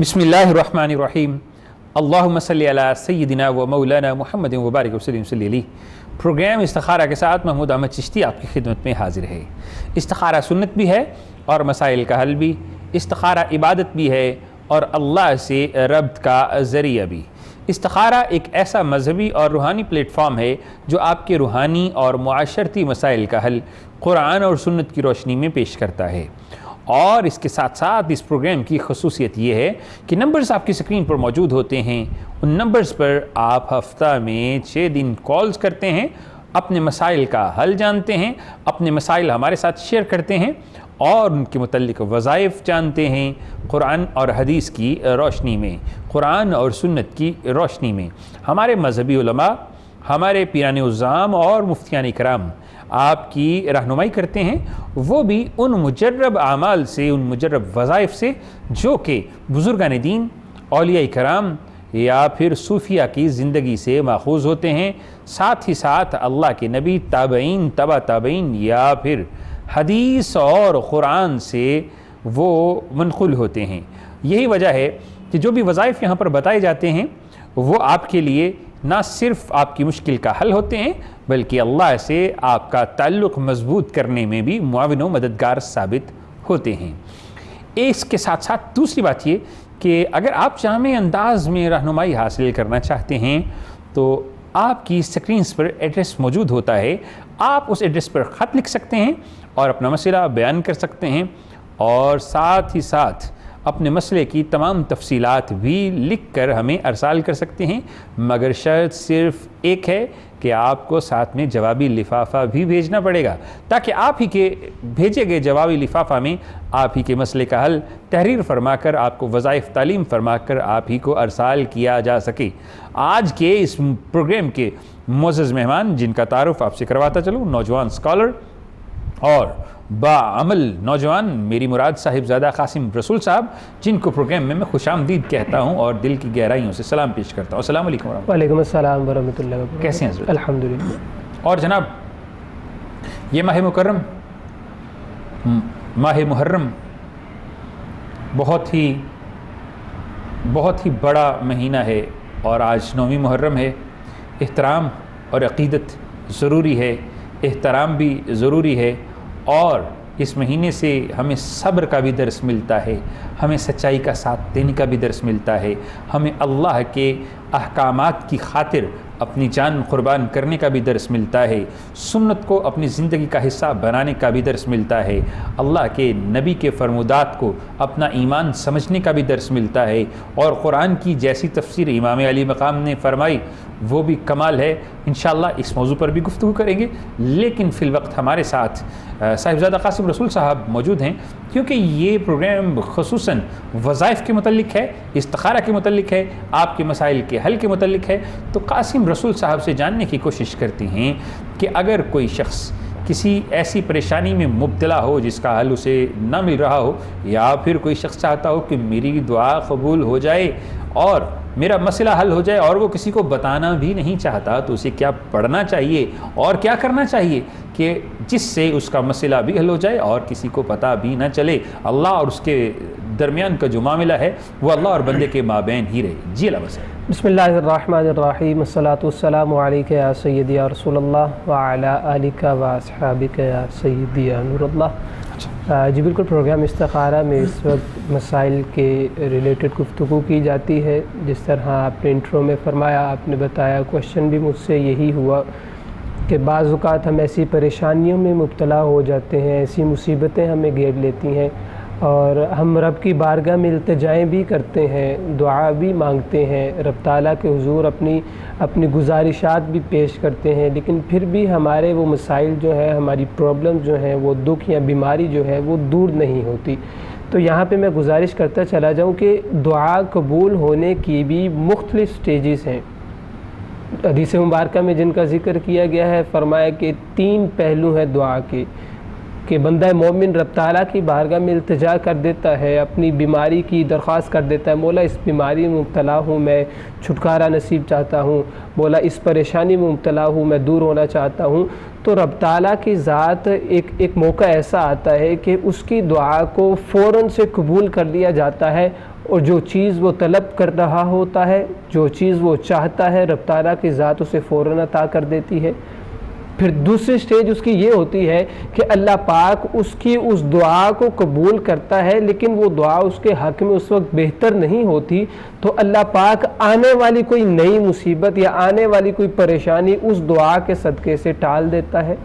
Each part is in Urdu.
بسم اللہ الرحمن الرحیم اللہم صلی علی سیدنا و مولانا محمد وبارک وسلم صلی علیہ۔ پروگرام استخارہ کے ساتھ محمود احمد چشتی آپ کی خدمت میں حاضر ہے۔ استخارہ سنت بھی ہے اور مسائل کا حل بھی، استخارہ عبادت بھی ہے اور اللہ سے ربط کا ذریعہ بھی۔ استخارہ ایک ایسا مذہبی اور روحانی پلیٹ فارم ہے جو آپ کے روحانی اور معاشرتی مسائل کا حل قرآن اور سنت کی روشنی میں پیش کرتا ہے۔ اور اس کے ساتھ ساتھ اس پروگرام کی خصوصیت یہ ہے کہ نمبرز آپ کی سکرین پر موجود ہوتے ہیں، ان نمبرز پر آپ ہفتہ میں 6 دن کالز کرتے ہیں، اپنے مسائل کا حل جانتے ہیں، اپنے مسائل ہمارے ساتھ شیئر کرتے ہیں اور ان کے متعلق وظائف جانتے ہیں قرآن اور حدیث کی روشنی میں، قرآن اور سنت کی روشنی میں۔ ہمارے مذہبی علماء، ہمارے پیران اعظام اور مفتیان کرام آپ کی رہنمائی کرتے ہیں، وہ بھی ان مجرب اعمال سے، ان مجرب وظائف سے جو کہ بزرگان دین، اولیاء کرام یا پھر صوفیہ کی زندگی سے ماخوذ ہوتے ہیں، ساتھ ہی ساتھ اللہ کے نبی، تابعین، تبع تابعین یا پھر حدیث اور قرآن سے وہ منقول ہوتے ہیں۔ یہی وجہ ہے کہ جو بھی وظائف یہاں پر بتائے جاتے ہیں وہ آپ کے لیے نہ صرف آپ کی مشکل کا حل ہوتے ہیں بلکہ اللہ سے آپ کا تعلق مضبوط کرنے میں بھی معاون و مددگار ثابت ہوتے ہیں۔ اس کے ساتھ ساتھ دوسری بات یہ کہ اگر آپ جامع انداز میں رہنمائی حاصل کرنا چاہتے ہیں تو آپ کی سکرینز پر ایڈریس موجود ہوتا ہے، آپ اس ایڈریس پر خط لکھ سکتے ہیں اور اپنا مسئلہ بیان کر سکتے ہیں اور ساتھ ہی ساتھ اپنے مسئلے کی تمام تفصیلات بھی لکھ کر ہمیں ارسال کر سکتے ہیں، مگر شرط صرف ایک ہے کہ آپ کو ساتھ میں جوابی لفافہ بھی بھیجنا پڑے گا تاکہ آپ ہی کے بھیجے گئے جوابی لفافہ میں آپ ہی کے مسئلے کا حل تحریر فرما کر، آپ کو وظائف تعلیم فرما کر آپ ہی کو ارسال کیا جا سکے۔ آج کے اس پروگرام کے معزز مہمان جن کا تعارف آپ سے کرواتا چلوں، نوجوان اسکالر اور باعمل نوجوان میری مراد صاحبزادہ قاسم رسول صاحب، جن کو پروگرام میں خوش آمدید کہتا ہوں اور دل کی گہرائیوں سے سلام پیش کرتا ہوں۔ السلام علیکم ورحمۃ اللہ۔ وعلیکم السلام ورحمۃ اللہ وبرکاتہ۔ کیسے ہیں حضرت؟ الحمدللہ۔ اور جناب یہ ماہ مکرم، ماہ محرم بہت ہی بڑا مہینہ ہے اور آج 9ویں محرم ہے۔ احترام اور عقیدت ضروری ہے، احترام بھی ضروری ہے اور اس مہینے سے ہمیں صبر کا بھی درس ملتا ہے، ہمیں سچائی کا ساتھ دینے کا بھی درس ملتا ہے، ہمیں اللہ کے احکامات کی خاطر اپنی جان قربان کرنے کا بھی درس ملتا ہے، سنت کو اپنی زندگی کا حصہ بنانے کا بھی درس ملتا ہے، اللہ کے نبی کے فرمودات کو اپنا ایمان سمجھنے کا بھی درس ملتا ہے، اور قرآن کی جیسی تفسیر امام علی مقام نے فرمائی وہ بھی کمال ہے۔ انشاءاللہ اس موضوع پر بھی گفتگو کریں گے، لیکن فی الوقت ہمارے ساتھ صاحبزادہ قاسم رسول صاحب موجود ہیں کیونکہ یہ پروگرام خصوصاً وظائف کے متعلق ہے، استخارہ کے متعلق ہے، آپ کے مسائل کے حل کے متعلق ہے۔ تو قاسم رسول صاحب سے جاننے کی کوشش کرتے ہیں کہ اگر کوئی شخص کسی ایسی پریشانی میں مبتلا ہو جس کا حل اسے نہ مل رہا ہو، یا پھر کوئی شخص چاہتا ہو کہ میری دعا قبول ہو جائے اور میرا مسئلہ حل ہو جائے اور وہ کسی کو بتانا بھی نہیں چاہتا، تو اسے کیا پڑھنا چاہیے اور کیا کرنا چاہیے کہ جس سے اس کا مسئلہ بھی حل ہو جائے اور کسی کو پتہ بھی نہ چلے، اللہ اور اس کے درمیان کا جو معاملہ ہے وہ اللہ اور بندے کے مابین ہی رہے۔ جی اللہ بس۔ بسم اللہ الرحمن الرحیم، الصلاۃ والسلام علیک یا سیدی یا رسول اللہ وعلی آلک و اصحابک یا سیدی یا نور اللہ۔ جی بالکل، پروگرام استخارہ میں اس وقت مسائل کے ریلیٹڈ گفتگو کی جاتی ہے۔ جس طرح آپ نے انٹرو میں فرمایا، آپ نے بتایا، کوشچن بھی مجھ سے یہی ہوا کہ بعض اوقات ہم ایسی پریشانیوں میں مبتلا ہو جاتے ہیں، ایسی مصیبتیں ہمیں گھیر لیتی ہیں اور ہم رب کی بارگاہ میں التجائیں بھی کرتے ہیں، دعا بھی مانگتے ہیں، رب تعالیٰ کے حضور اپنی گزارشات بھی پیش کرتے ہیں، لیکن پھر بھی ہمارے وہ مسائل جو ہیں، ہماری پرابلم جو ہیں، وہ دکھ یا بیماری جو ہے وہ دور نہیں ہوتی۔ تو یہاں پہ میں گزارش کرتا چلا جاؤں کہ دعا قبول ہونے کی بھی مختلف سٹیجز ہیں۔ حدیث مبارکہ میں جن کا ذکر کیا گیا ہے، فرمایا کہ 3 پہلو ہیں دعا کے، کہ بندہ مومن رب تعالیٰ کی بارگاہ میں التجا کر دیتا ہے، اپنی بیماری کی درخواست کر دیتا ہے، مولا اس بیماری میں مبتلا ہوں، میں چھٹکارا نصیب چاہتا ہوں، مولا اس پریشانی میں مبتلا ہوں، میں دور ہونا چاہتا ہوں، تو رب تعالیٰ کی ذات ایک موقع ایسا آتا ہے کہ اس کی دعا کو فوراً سے قبول کر لیا جاتا ہے اور جو چیز وہ طلب کر رہا ہوتا ہے، جو چیز وہ چاہتا ہے، رب تعالیٰ کی ذات اسے فوراً عطا کر دیتی ہے۔ پھر دوسری سٹیج اس کی یہ ہوتی ہے کہ اللہ پاک اس کی اس دعا کو قبول کرتا ہے، لیکن وہ دعا اس کے حق میں اس وقت بہتر نہیں ہوتی، تو اللہ پاک آنے والی کوئی نئی مصیبت یا آنے والی کوئی پریشانی اس دعا کے صدقے سے ٹال دیتا ہے،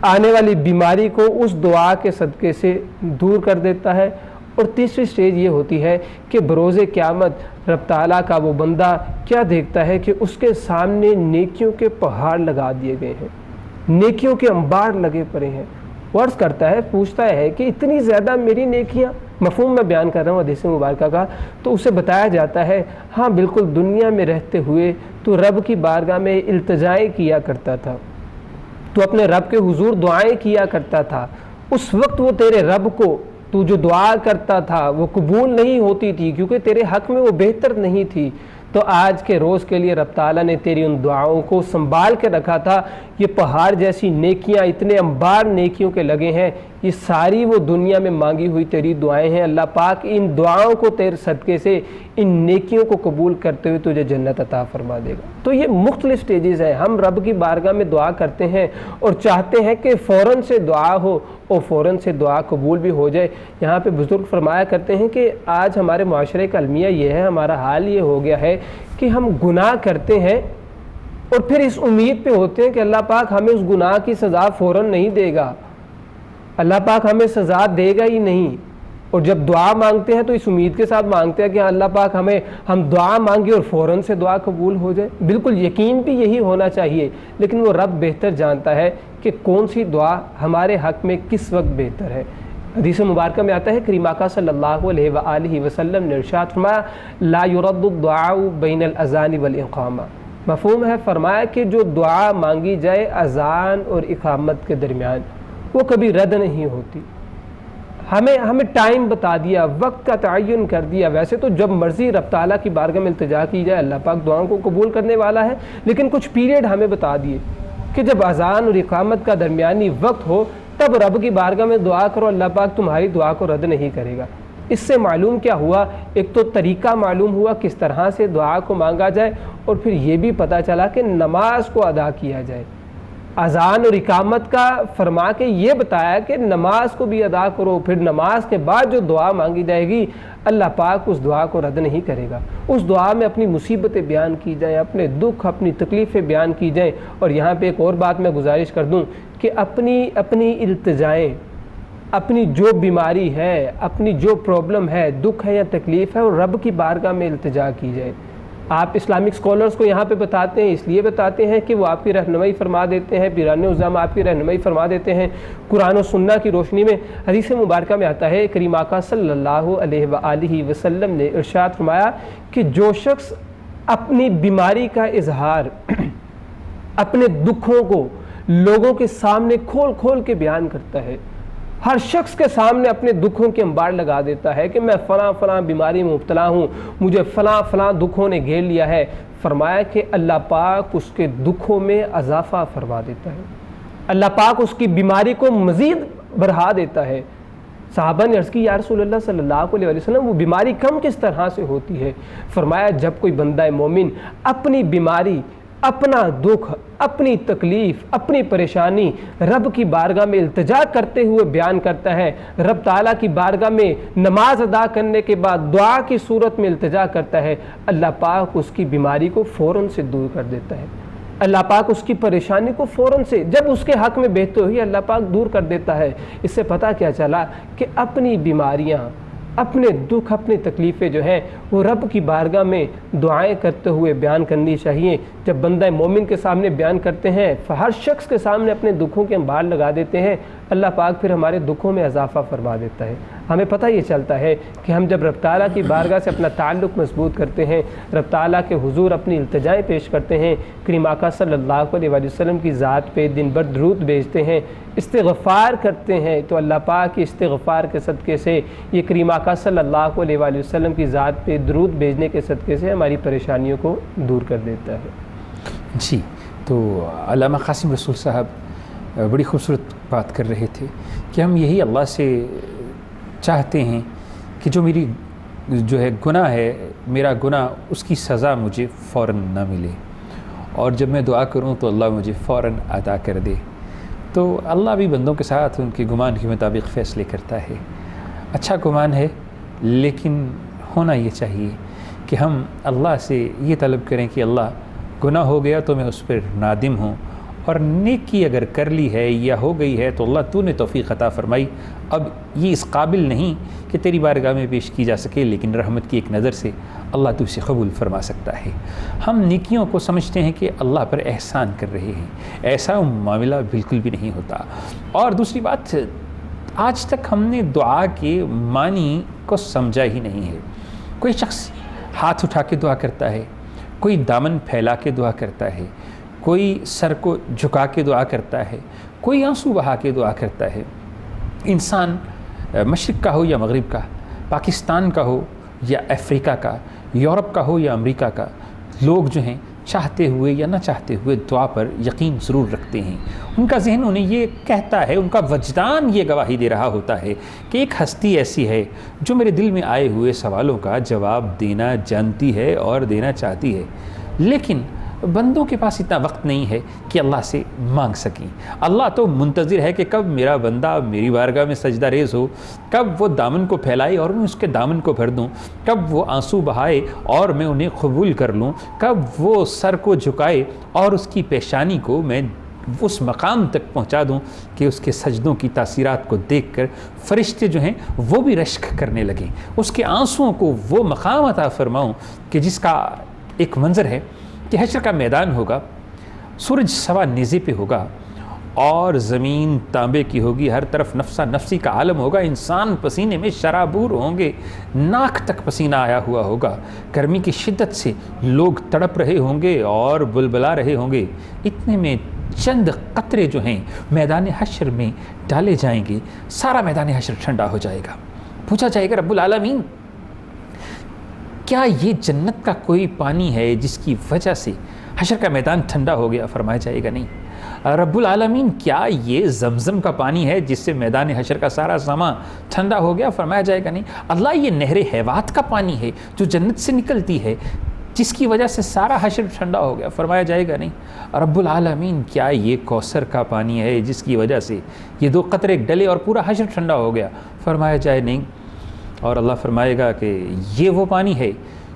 آنے والی بیماری کو اس دعا کے صدقے سے دور کر دیتا ہے۔ اور تیسری سٹیج یہ ہوتی ہے کہ بروز قیامت رب تعالیٰ کا وہ بندہ کیا دیکھتا ہے کہ اس کے سامنے نیکیوں کے پہاڑ لگا دیے گئے ہیں، نیکیوں کے انبار لگے پڑے ہیں۔ عرض کرتا ہے، پوچھتا ہے کہ اتنی زیادہ میری نیکیاں، مفہوم میں بیان کر رہا ہوں حدیث مبارکہ کا، تو اسے بتایا جاتا ہے ہاں بالکل، دنیا میں رہتے ہوئے تو رب کی بارگاہ میں التجائیں کیا کرتا تھا، تو اپنے رب کے حضور دعائیں کیا کرتا تھا، اس وقت وہ تیرے رب کو تو جو دعا کرتا تھا وہ قبول نہیں ہوتی تھی کیونکہ تیرے حق میں وہ بہتر نہیں تھی، تو آج کے روز کے لیے رب تعالیٰ نے تیری ان دعاؤں کو سنبھال کے رکھا تھا۔ یہ پہاڑ جیسی نیکیاں، اتنے انبار نیکیوں کے لگے ہیں، یہ ساری وہ دنیا میں مانگی ہوئی تیری دعائیں ہیں۔ اللہ پاک ان دعاؤں کو تیرے صدقے سے، ان نیکیوں کو قبول کرتے ہوئے تجھے جنت عطا فرما دے گا۔ تو یہ مختلف سٹیجز ہیں، ہم رب کی بارگاہ میں دعا کرتے ہیں اور چاہتے ہیں کہ فوراً سے دعا ہو اور فوراً سے دعا قبول بھی ہو جائے۔ یہاں پہ بزرگ فرمایا کرتے ہیں کہ آج ہمارے معاشرے کا المیہ یہ ہے، ہمارا حال یہ ہو گیا ہے کہ ہم گناہ کرتے ہیں اور پھر اس امید پہ ہوتے ہیں کہ اللہ پاک ہمیں اس گناہ کی سزا فوراً نہیں دے گا، اللہ پاک ہمیں سزا دے گا ہی نہیں، اور جب دعا مانگتے ہیں تو اس امید کے ساتھ مانگتے ہیں کہ اللہ پاک ہم دعا مانگے اور فوراً سے دعا قبول ہو جائے۔ بالکل یقین بھی یہی ہونا چاہیے، لیکن وہ رب بہتر جانتا ہے کہ کون سی دعا ہمارے حق میں کس وقت بہتر ہے۔ حدیث مبارکہ میں آتا ہے، کریم آقا صلی اللہ علیہ وآلہ وسلم نے ارشاد فرمایا، لا يرد الدعاء بین الاذان والاقامہ، مفہوم ہے، فرمایا کہ جو دعا مانگی جائے اذان اور اقامت کے درمیان وہ کبھی رد نہیں ہوتی۔ ہمیں ٹائم بتا دیا، وقت کا تعین کر دیا، ویسے تو جب مرضی رب تعالیٰ کی بارگاہ میں التجا کی جائے اللہ پاک دعاؤں کو قبول کرنے والا ہے، لیکن کچھ پیریڈ ہمیں بتا دیے کہ جب اذان اور اقامت کا درمیانی وقت ہو تب رب کی بارگاہ میں دعا کرو، اللہ پاک تمہاری دعا کو رد نہیں کرے گا۔ اس سے معلوم کیا ہوا؟ ایک تو طریقہ معلوم ہوا کس طرح سے دعا کو مانگا جائے، اور پھر یہ بھی پتہ چلا کہ نماز کو ادا کیا جائے۔ اذان اور اقامت کا فرما کے یہ بتایا کہ نماز کو بھی ادا کرو، پھر نماز کے بعد جو دعا مانگی جائے گی اللہ پاک اس دعا کو رد نہیں کرے گا۔ اس دعا میں اپنی مصیبتیں بیان کی جائیں، اپنے دکھ، اپنی تکلیفیں بیان کی جائیں۔ اور یہاں پہ ایک اور بات میں گزارش کر دوں کہ اپنی التجائیں، اپنی جو بیماری ہے، اپنی جو پرابلم ہے، دکھ ہے یا تکلیف ہے، اور رب کی بارگاہ میں التجا کی جائے۔ آپ اسلامک سکولرز کو یہاں پہ بتاتے ہیں، اس لیے بتاتے ہیں کہ وہ آپ کی رہنمائی فرما دیتے ہیں، پیران عظام آپ کی رہنمائی فرما دیتے ہیں قرآن و سنہ کی روشنی میں۔ حدیث مبارکہ میں آتا ہے، کریم آقا صلی اللہ علیہ وآلہ وسلم نے ارشاد فرمایا کہ جو شخص اپنی بیماری کا اظہار، اپنے دکھوں کو لوگوں کے سامنے کھول کھول کے بیان کرتا ہے، ہر شخص کے سامنے اپنے دکھوں کے انبار لگا دیتا ہے کہ میں فلاں فلاں بیماری میں مبتلا ہوں، مجھے فلاں فلاں دکھوں نے گھیر لیا ہے، فرمایا کہ اللہ پاک اس کے دکھوں میں اضافہ فرما دیتا ہے، اللہ پاک اس کی بیماری کو مزید بڑھا دیتا ہے۔ صحابہ نے عرض کی، یا رسول اللہ صلی اللہ علیہ وسلم وہ بیماری کم کس طرح سے ہوتی ہے؟ فرمایا جب کوئی بندہ مومن اپنی بیماری، اپنا دکھ، اپنی تکلیف، اپنی پریشانی رب کی بارگاہ میں التجا کرتے ہوئے بیان کرتا ہے، رب تعالیٰ کی بارگاہ میں نماز ادا کرنے کے بعد دعا کی صورت میں التجا کرتا ہے، اللہ پاک اس کی بیماری کو فوراً سے دور کر دیتا ہے، اللہ پاک اس کی پریشانی کو فوراً سے جب اس کے حق میں بہتے ہوئی اللہ پاک دور کر دیتا ہے۔ اس سے پتہ کیا چلا کہ اپنی بیماریاں، اپنے دکھ، اپنی تکلیفیں جو ہیں وہ رب کی بارگاہ میں دعائیں کرتے ہوئے بیان کرنی چاہیے۔ جب بندہ مومن کے سامنے بیان کرتے ہیں، ہر شخص کے سامنے اپنے دکھوں کے انبار لگا دیتے ہیں، اللہ پاک پھر ہمارے دکھوں میں اضافہ فرما دیتا ہے۔ ہمیں پتہ یہ چلتا ہے کہ ہم جب رب تعالیٰ کی بارگاہ سے اپنا تعلق مضبوط کرتے ہیں، رب تعالیٰ کے حضور اپنی التجائیں پیش کرتے ہیں، کریم آقا صلی اللہ علیہ وسلم کی ذات پہ دن بھر درود بھیجتے ہیں، استغفار کرتے ہیں، تو اللہ پاک کے استغفار کے صدقے سے، یہ کریم آقا صلی اللہ علیہ وسلم کی ذات پہ درود بھیجنے کے صدقے سے ہماری پریشانیوں کو دور کر دیتا ہے۔ جی، تو علامہ قاسم رسول صاحب بڑی خوبصورت بات کر رہے تھے کہ ہم یہی اللہ سے چاہتے ہیں کہ جو میری جو ہے گناہ ہے، میرا گناہ، اس کی سزا مجھے فوراً نہ ملے، اور جب میں دعا کروں تو اللہ مجھے فوراً عطا کر دے۔ تو اللہ بھی بندوں کے ساتھ ان کے گمان کے مطابق فیصلے کرتا ہے۔ اچھا گمان ہے، لیکن ہونا یہ چاہیے کہ ہم اللہ سے یہ طلب کریں کہ اللہ گناہ ہو گیا تو میں اس پر نادم ہوں، اور نیکی اگر کر لی ہے یا ہو گئی ہے تو اللہ تو نے توفیق عطا فرمائی، اب یہ اس قابل نہیں کہ تیری بارگاہ میں پیش کی جا سکے، لیکن رحمت کی ایک نظر سے اللہ تو اسے قبول فرما سکتا ہے۔ ہم نیکیوں کو سمجھتے ہیں کہ اللہ پر احسان کر رہے ہیں، ایسا معاملہ بالکل بھی نہیں ہوتا۔ اور دوسری بات، آج تک ہم نے دعا کے معنی کو سمجھا ہی نہیں ہے۔ کوئی شخص ہاتھ اٹھا کے دعا کرتا ہے، کوئی دامن پھیلا کے دعا کرتا ہے، کوئی سر کو جھکا کے دعا کرتا ہے، کوئی آنسو بہا کے دعا کرتا ہے۔ انسان مشرق کا ہو یا مغرب کا، پاکستان کا ہو یا افریقہ کا، یورپ کا ہو یا امریکہ کا، لوگ جو ہیں چاہتے ہوئے یا نہ چاہتے ہوئے دعا پر یقین ضرور رکھتے ہیں۔ ان کا ذہن انہیں یہ کہتا ہے، ان کا وجدان یہ گواہی دے رہا ہوتا ہے کہ ایک ہستی ایسی ہے جو میرے دل میں آئے ہوئے سوالوں کا جواب دینا جانتی ہے اور دینا چاہتی ہے، لیکن بندوں کے پاس اتنا وقت نہیں ہے کہ اللہ سے مانگ سکیں۔ اللہ تو منتظر ہے کہ کب میرا بندہ میری بارگاہ میں سجدہ ریز ہو، کب وہ دامن کو پھیلائے اور میں اس کے دامن کو بھر دوں، کب وہ آنسو بہائے اور میں انہیں قبول کر لوں، کب وہ سر کو جھکائے اور اس کی پیشانی کو میں اس مقام تک پہنچا دوں کہ اس کے سجدوں کی تاثیرات کو دیکھ کر فرشتے جو ہیں وہ بھی رشک کرنے لگیں، اس کے آنسوؤں کو وہ مقام عطا فرماؤں کہ جس کا ایک منظر ہے کہ حشر کا میدان ہوگا، سورج سوا نیزے پہ ہوگا اور زمین تانبے کی ہوگی، ہر طرف نفسا نفسی کا عالم ہوگا، انسان پسینے میں شرابور ہوں گے، ناک تک پسینہ آیا ہوا ہوگا، گرمی کی شدت سے لوگ تڑپ رہے ہوں گے اور بلبلا رہے ہوں گے۔ اتنے میں چند قطرے جو ہیں میدان حشر میں ڈالے جائیں گے، سارا میدان حشر ٹھنڈا ہو جائے گا۔ پوچھا جائے گا رب العالمین کیا یہ جنت کا کوئی پانی ہے جس کی وجہ سے حشر کا میدان ٹھنڈا ہو گیا؟ فرمایا جائے گا نہیں۔ رب العالمین کیا یہ زمزم کا پانی ہے جس سے میدان حشر کا سارا سامان ٹھنڈا ہو گیا؟ فرمایا جائے گا نہیں۔ اللہ یہ نہر حیوات کا پانی ہے جو جنت سے نکلتی ہے جس کی وجہ سے سارا حشر ٹھنڈا ہو گیا؟ فرمایا جائے گا نہیں۔ رب العالمین کیا یہ کوثر کا پانی ہے جس کی وجہ سے یہ دو قطرے ڈلے اور پورا حشر ٹھنڈا ہو گیا؟ فرمایا جائے نہیں۔ اور اللہ فرمائے گا کہ یہ وہ پانی ہے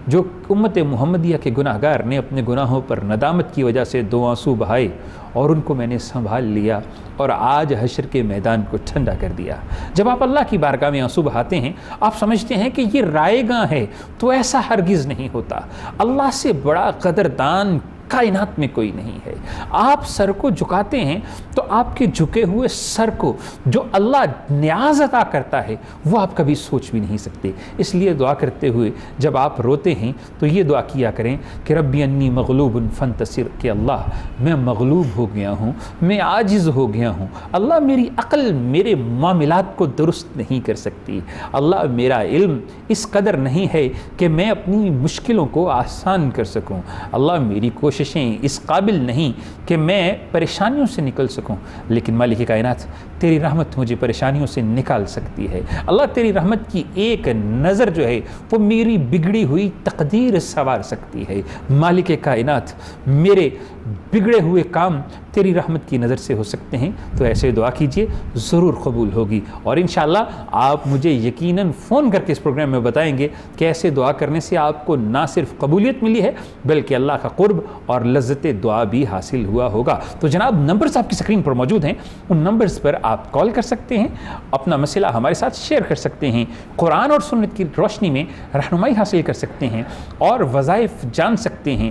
جو امت محمدیہ کے گناہ گار نے اپنے گناہوں پر ندامت کی وجہ سے دو آنسو بہائے اور ان کو میں نے سنبھال لیا اور آج حشر کے میدان کو ٹھنڈا کر دیا۔ جب آپ اللہ کی بارگاہ میں آنسو بہاتے ہیں، آپ سمجھتے ہیں کہ یہ رائے گاں ہے، تو ایسا ہرگز نہیں ہوتا۔ اللہ سے بڑا قدردان کائنات میں کوئی نہیں ہے۔ آپ سر کو جھکاتے ہیں تو آپ کے جھکے ہوئے سر کو جو اللہ نیاز عطا کرتا ہے وہ آپ کبھی سوچ بھی نہیں سکتے۔ اس لیے دعا کرتے ہوئے جب آپ روتے ہیں تو یہ دعا کیا کریں کہ ربی انی مغلوب فانتصر، کہ اللہ میں مغلوب ہو گیا ہوں، میں عاجز ہو گیا ہوں، اللہ میری عقل میرے معاملات کو درست نہیں کر سکتی، اللہ میرا علم اس قدر نہیں ہے کہ میں اپنی مشکلوں کو آسان کر سکوں، اللہ میری کوششیں اس قابل نہیں کہ میں پریشانیوں سے نکل سکوں، لیکن مالک کائنات تیری رحمت مجھے پریشانیوں سے نکال سکتی ہے۔ اللہ تیری رحمت کی ایک نظر جو ہے وہ میری بگڑی ہوئی تقدیر سنوار سکتی ہے۔ مالک کائنات میرے بگڑے ہوئے کام تیری رحمت کی نظر سے ہو سکتے ہیں، تو ایسے دعا کیجئے، ضرور قبول ہوگی۔ اور انشاءاللہ آپ مجھے یقیناً فون کر کے اس پروگرام میں بتائیں گے کہ ایسے دعا کرنے سے آپ کو نہ صرف قبولیت ملی ہے بلکہ اللہ کا قرب اور لذت دعا بھی حاصل ہوا ہوگا۔ تو جناب نمبرز آپ کی اسکرین پر موجود ہیں، ان نمبرز پر آپ کال کر سکتے ہیں، اپنا مسئلہ ہمارے ساتھ شیئر کر سکتے ہیں، قرآن اور سنت کی روشنی میں رہنمائی حاصل کر سکتے ہیں اور وظائف جان سکتے ہیں۔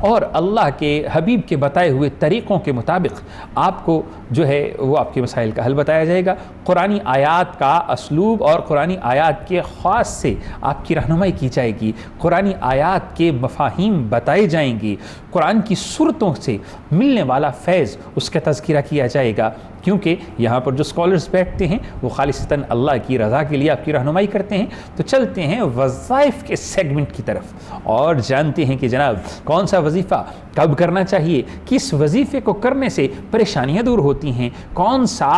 اللہ کے حبیب کے بتائے ہوئے طریقوں کے مطابق آپ کو جو ہے وہ آپ کے مسائل کا حل بتایا جائے گا۔ قرآنی آیات کا اسلوب اور قرآنی آیات کے خاص سے آپ کی رہنمائی کی جائے گی، قرآنی آیات کے مفاہیم بتائے جائیں گے، قرآن کی صورتوں سے ملنے والا فیض اس کا تذکرہ کیا جائے گا، کیونکہ یہاں پر جو اسکالرز بیٹھتے ہیں وہ خالصتاً اللہ کی رضا کے لیے آپ کی رہنمائی کرتے ہیں۔ تو چلتے ہیں وظائف کے سیگمنٹ کی طرف اور جانتے ہیں کہ جناب کون سا وظیفہ کب کرنا چاہیے، کس وظیفے کو کرنے سے پریشانیاں دور ہوتی ہیں، کون سا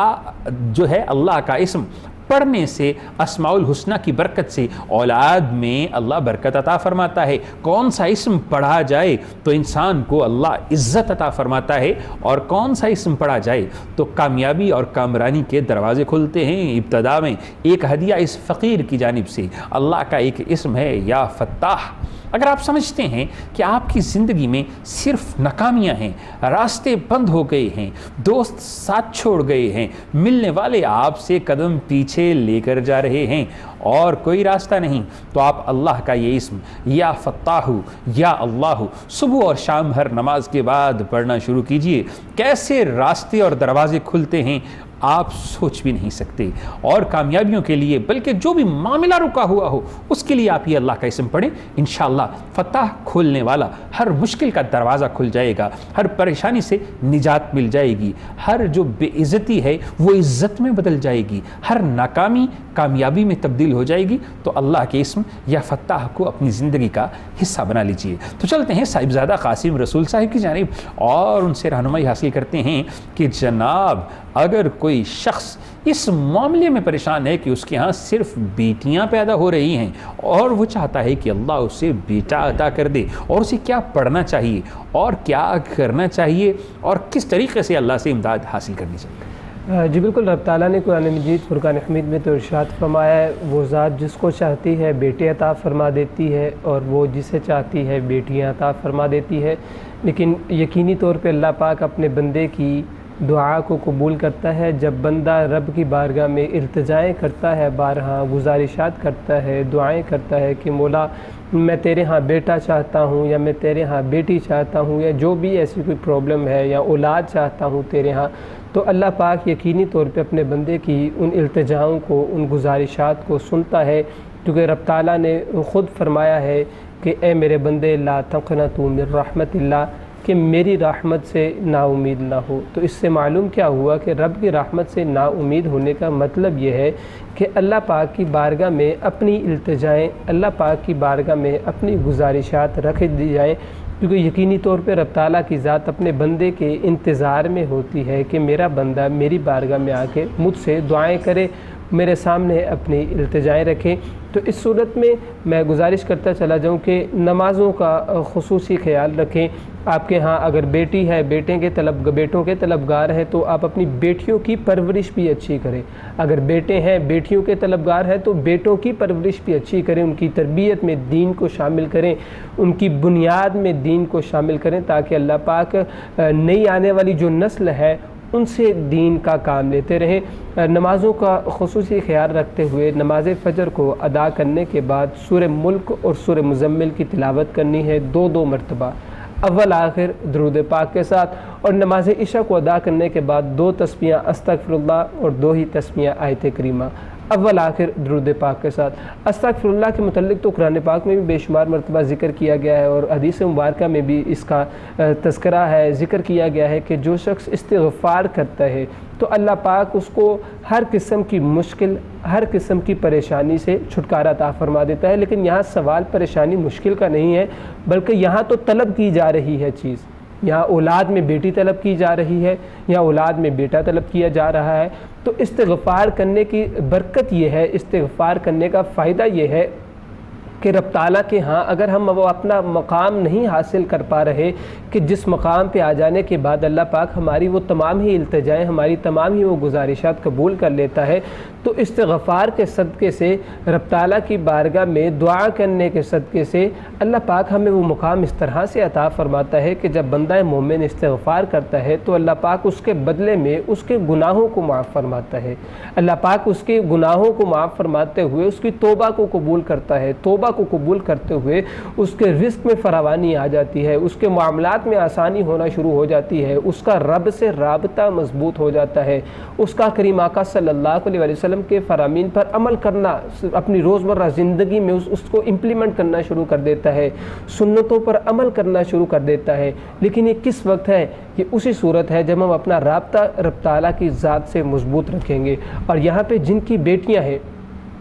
جو ہے اللہ کا اسم پڑھنے سے، اسماء الحسنہ کی برکت سے اولاد میں اللہ برکت عطا فرماتا ہے۔ کون سا اسم پڑھا جائے تو انسان کو اللہ عزت عطا فرماتا ہے، اور کون سا اسم پڑھا جائے تو کامیابی اور کامرانی کے دروازے کھلتے ہیں۔ ابتدا میں ایک ہدیہ اس فقیر کی جانب سے، اللہ کا ایک اسم ہے یا فتاح۔ اگر آپ سمجھتے ہیں کہ آپ کی زندگی میں صرف ناکامیاں ہیں، راستے بند ہو گئے ہیں، دوست ساتھ چھوڑ گئے ہیں، ملنے والے آپ سے قدم پیچھے لے کر جا رہے ہیں اور کوئی راستہ نہیں، تو آپ اللہ کا یہ اسم یا فتاح یا اللہ صبح اور شام ہر نماز کے بعد پڑھنا شروع کیجئے۔ کیسے راستے اور دروازے کھلتے ہیں آپ سوچ بھی نہیں سکتے، اور کامیابیوں کے لیے، بلکہ جو بھی معاملہ رکا ہوا ہو اس کے لیے آپ یہ اللہ کا اسم پڑھیں، انشاءاللہ فتح کھولنے والا، ہر مشکل کا دروازہ کھل جائے گا، ہر پریشانی سے نجات مل جائے گی، ہر جو بے عزتی ہے وہ عزت میں بدل جائے گی، ہر ناکامی کامیابی میں تبدیل ہو جائے گی۔ تو اللہ کے اسم یا فتح کو اپنی زندگی کا حصہ بنا لیجئے۔ تو چلتے ہیں صاحبزادہ قاسم رسول صاحب کی جانب اور ان سے رہنمائی حاصل کرتے ہیں کہ جناب اگر کوئی شخص اس معاملے میں پریشان ہے کہ اس کے ہاں صرف بیٹیاں پیدا ہو رہی ہیں اور وہ چاہتا ہے کہ اللہ اسے بیٹا عطا کر دے، اور اسے کیا پڑھنا چاہیے اور کیا کرنا چاہیے اور کس طریقے سے اللہ سے امداد حاصل کرنی چاہیے؟ جی بالکل، رب تعالیٰ نے قرآن مجید فرقان حمید میں تو ارشاد فرمایا ہے، وہ ذات جس کو چاہتی ہے بیٹے عطا فرما دیتی ہے اور وہ جسے چاہتی ہے بیٹیاں عطا فرما دیتی ہے۔ لیکن یقینی طور پہ اللہ پاک اپنے بندے کی دعا کو قبول کرتا ہے جب بندہ رب کی بارگاہ میں التجائیں کرتا ہے، بارہا گزارشات کرتا ہے، دعائیں کرتا ہے کہ مولا میں تیرے ہاں بیٹا چاہتا ہوں، یا میں تیرے ہاں بیٹی چاہتا ہوں، یا جو بھی ایسی کوئی پرابلم ہے، یا اولاد چاہتا ہوں تیرے ہاں، تو اللہ پاک یقینی طور پہ اپنے بندے کی ان التجاؤں کو، ان گزارشات کو سنتا ہے، کیونکہ رب تعالیٰ نے خود فرمایا ہے کہ اے میرے بندے لا تقنطوا من رحمت اللہ، کہ میری رحمت سے نا امید نہ ہو۔ تو اس سے معلوم کیا ہوا کہ رب کی رحمت سے نا امید ہونے کا مطلب یہ ہے کہ اللہ پاک کی بارگاہ میں اپنی التجائیں، اللہ پاک کی بارگاہ میں اپنی گزارشات رکھ دی جائیں، کیونکہ یقینی طور پہ رب تعالیٰ کی ذات اپنے بندے کے انتظار میں ہوتی ہے کہ میرا بندہ میری بارگاہ میں آ کے مجھ سے دعائیں کرے، میرے سامنے اپنی التجائیں رکھیں۔ تو اس صورت میں میں گزارش کرتا چلا جاؤں کہ نمازوں کا خصوصی خیال رکھیں۔ آپ کے ہاں اگر بیٹی ہے، بیٹوں کے طلبگار ہیں تو آپ اپنی بیٹیوں کی پرورش بھی اچھی کریں۔ اگر بیٹے ہیں، بیٹیوں کے طلبگار ہیں تو بیٹوں کی پرورش بھی اچھی کریں، ان کی تربیت میں دین کو شامل کریں، ان کی بنیاد میں دین کو شامل کریں، تاکہ اللہ پاک نئی آنے والی جو نسل ہے ان سے دین کا کام لیتے رہیں۔ نمازوں کا خصوصی خیال رکھتے ہوئے نماز فجر کو ادا کرنے کے بعد سورہ ملک اور سورہ مزمل کی تلاوت کرنی ہے 2 مرتبہ، اول آخر درود پاک کے ساتھ، اور نماز عشاء کو ادا کرنے کے بعد 2 تسبیحیں استغفر اللہ اور 2 ہی تسبیحیں آیت کریمہ، اول آخر درود پاک کے ساتھ۔ استغفر اللہ کے متعلق تو قرآن پاک میں بھی بے شمار مرتبہ ذکر کیا گیا ہے، اور حدیث مبارکہ میں بھی اس کا تذکرہ ہے، ذکر کیا گیا ہے کہ جو شخص استغفار کرتا ہے تو اللہ پاک اس کو ہر قسم کی مشکل، ہر قسم کی پریشانی سے چھٹکارا عطا فرما دیتا ہے۔ لیکن یہاں سوال پریشانی مشکل کا نہیں ہے، بلکہ یہاں تو طلب کی جا رہی ہے چیز، یہاں اولاد میں بیٹی طلب کی جا رہی ہے یا اولاد میں بیٹا طلب کیا جا رہا ہے۔ تو استغفار کرنے کی برکت یہ ہے، استغفار کرنے کا فائدہ یہ ہے کہ رب تعالیٰ کے ہاں اگر ہم وہ اپنا مقام نہیں حاصل کر پا رہے کہ جس مقام پہ آ جانے کے بعد اللہ پاک ہماری وہ تمام ہی التجائیں، ہماری تمام ہی وہ گزارشات قبول کر لیتا ہے، تو استغفار کے صدقے سے، رب تعالیٰ کی بارگاہ میں دعا کرنے کے صدقے سے اللہ پاک ہمیں وہ مقام اس طرح سے عطا فرماتا ہے کہ جب بندہ مومن استغفار کرتا ہے تو اللہ پاک اس کے بدلے میں اس کے گناہوں کو معاف فرماتا ہے۔ اللہ پاک اس کے گناہوں کو معاف فرماتے ہوئے اس کی توبہ کو قبول کرتا ہے، توبہ کو قبول کرتے ہوئے اس کے رزق میں فراوانی آ جاتی ہے، اس کے معاملات میں آسانی ہونا شروع ہو جاتی ہے، اس کا رب سے رابطہ مضبوط ہو جاتا ہے، اس کا کریم آقا صلی اللہ علیہ وسلم کے فرامین پر عمل کرنا اپنی روزمرہ زندگی میں اس کو امپلیمنٹ کرنا شروع کر دیتا ہے، سنتوں پر عمل کرنا شروع کر دیتا ہے۔ لیکن یہ کس وقت ہے؟ یہ اسی صورت ہے جب ہم اپنا رابطہ رب تعالیٰ کی ذات سے مضبوط رکھیں گے۔ اور یہاں پہ جن کی بیٹیاں ہیں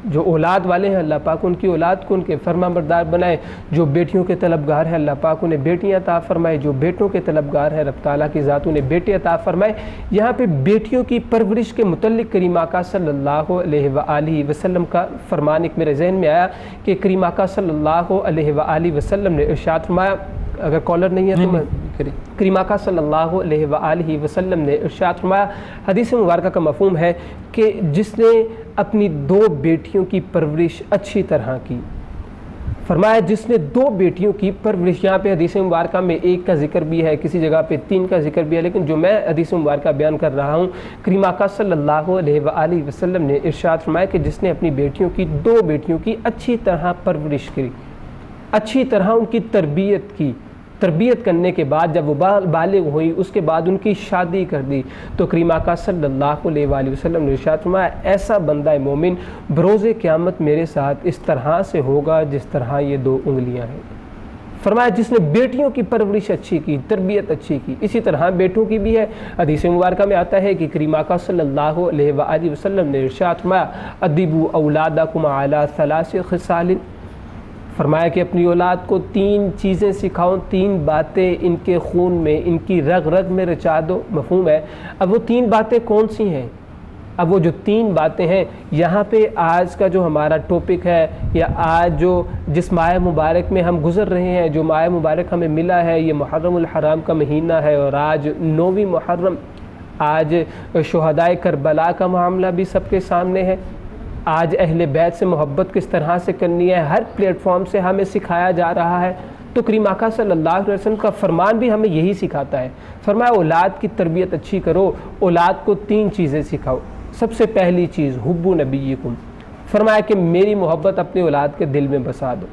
جو اولاد والے ہیں اللہ پاک ان کی اولاد کو ان کے فرما بردار بنائے، جو بیٹیوں کے طلبگار ہیں اللہ پاک انہیں بیٹیاں عطا فرمائے، جو بیٹوں کے طلبگار ہیں رب تعالیٰ کی ذات انہیں بیٹے عطا فرمائے۔ یہاں پہ بیٹیوں کی پرورش کے متعلق کریم آقا صلی اللہ علیہ وآلہ وسلم کا فرمان ایک میرے ذہن میں آیا کہ کریم آقا صلی اللہ علیہ وآلہ وسلم نے ارشاد فرمایا، اگر کالر نہیں ہے تو میں کریم آقا صلی اللہ علیہ وآلہ وسلم نے ارشاد فرمایا، حدیث مبارکہ کا مفہوم ہے کہ جس نے اپنی 2 بیٹیوں کی پرورش اچھی طرح کی، فرمایا جس نے 2 بیٹیوں کی پرورش، یہاں پہ حدیث مبارکہ میں 1 کا ذکر بھی ہے، کسی جگہ پہ 3 کا ذکر بھی ہے، لیکن جو میں حدیث مبارکہ بیان کر رہا ہوں کریم آقا صلی اللہ علیہ وآلہ وسلم نے ارشاد فرمایا کہ جس نے اپنی بیٹیوں کی 2 بیٹیوں کی اچھی طرح پرورش کی، اچھی طرح ان کی تربیت کی، تربیت کرنے کے بعد جب وہ بالغ ہوئی اس کے بعد ان کی شادی کر دی، تو کریم آقا صلی اللہ علیہ وآلہ وسلم نے ارشاد فرمایا ایسا بندہ مومن بروز قیامت میرے ساتھ اس طرح سے ہوگا جس طرح یہ 2 انگلیاں ہیں۔ فرمایا جس نے بیٹیوں کی پرورش اچھی کی، تربیت اچھی کی، اسی طرح بیٹوں کی بھی ہے۔ حدیث مبارکہ میں آتا ہے کہ کریم آقا صلی اللہ علیہ وآلہ وسلم نے ارشاد فرمایا ادبوا اولادکم علی 3 خصال، فرمایا کہ اپنی اولاد کو 3 چیزیں سکھاؤ، 3 باتیں ان کے خون میں، ان کی رگ رگ میں رچا دو، مفہوم ہے۔ اب وہ 3 باتیں کون سی ہیں؟ اب وہ جو 3 باتیں ہیں یہاں پہ آج کا جو ہمارا ٹاپک ہے، یا آج جو جس ماہ مبارک میں ہم گزر رہے ہیں، جو ماہ مبارک ہمیں ملا ہے، یہ محرم الحرام کا مہینہ ہے، اور آج 9ویں محرم، آج شہدائے کربلا کا معاملہ بھی سب کے سامنے ہے، آج اہل بیت سے محبت کس طرح سے کرنی ہے ہر پلیٹ فارم سے ہمیں سکھایا جا رہا ہے۔ تو کریم آقا صلی اللہ علیہ وسلم کا فرمان بھی ہمیں یہی سکھاتا ہے، فرمایا اولاد کی تربیت اچھی کرو، اولاد کو 3 چیزیں سکھاؤ۔ سب سے پہلی چیز حب نبیکم، فرمایا کہ میری محبت اپنے اولاد کے دل میں بسا دو۔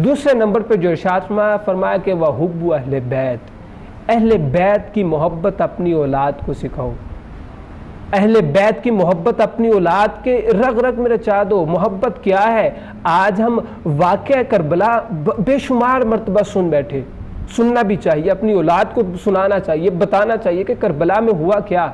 دوسرے نمبر پہ جو ارشاد فرمایا کہ وحب اہل بیت، اہل بیت کی محبت اپنی اولاد کو سکھاؤ، اہل بیت کی محبت اپنی اولاد کے رگ رگ میں رچا دو۔ محبت کیا ہے؟ آج ہم واقعہ کربلا بے شمار مرتبہ سن بیٹھے، سننا بھی چاہیے، اپنی اولاد کو سنانا چاہیے، بتانا چاہیے کہ کربلا میں ہوا کیا۔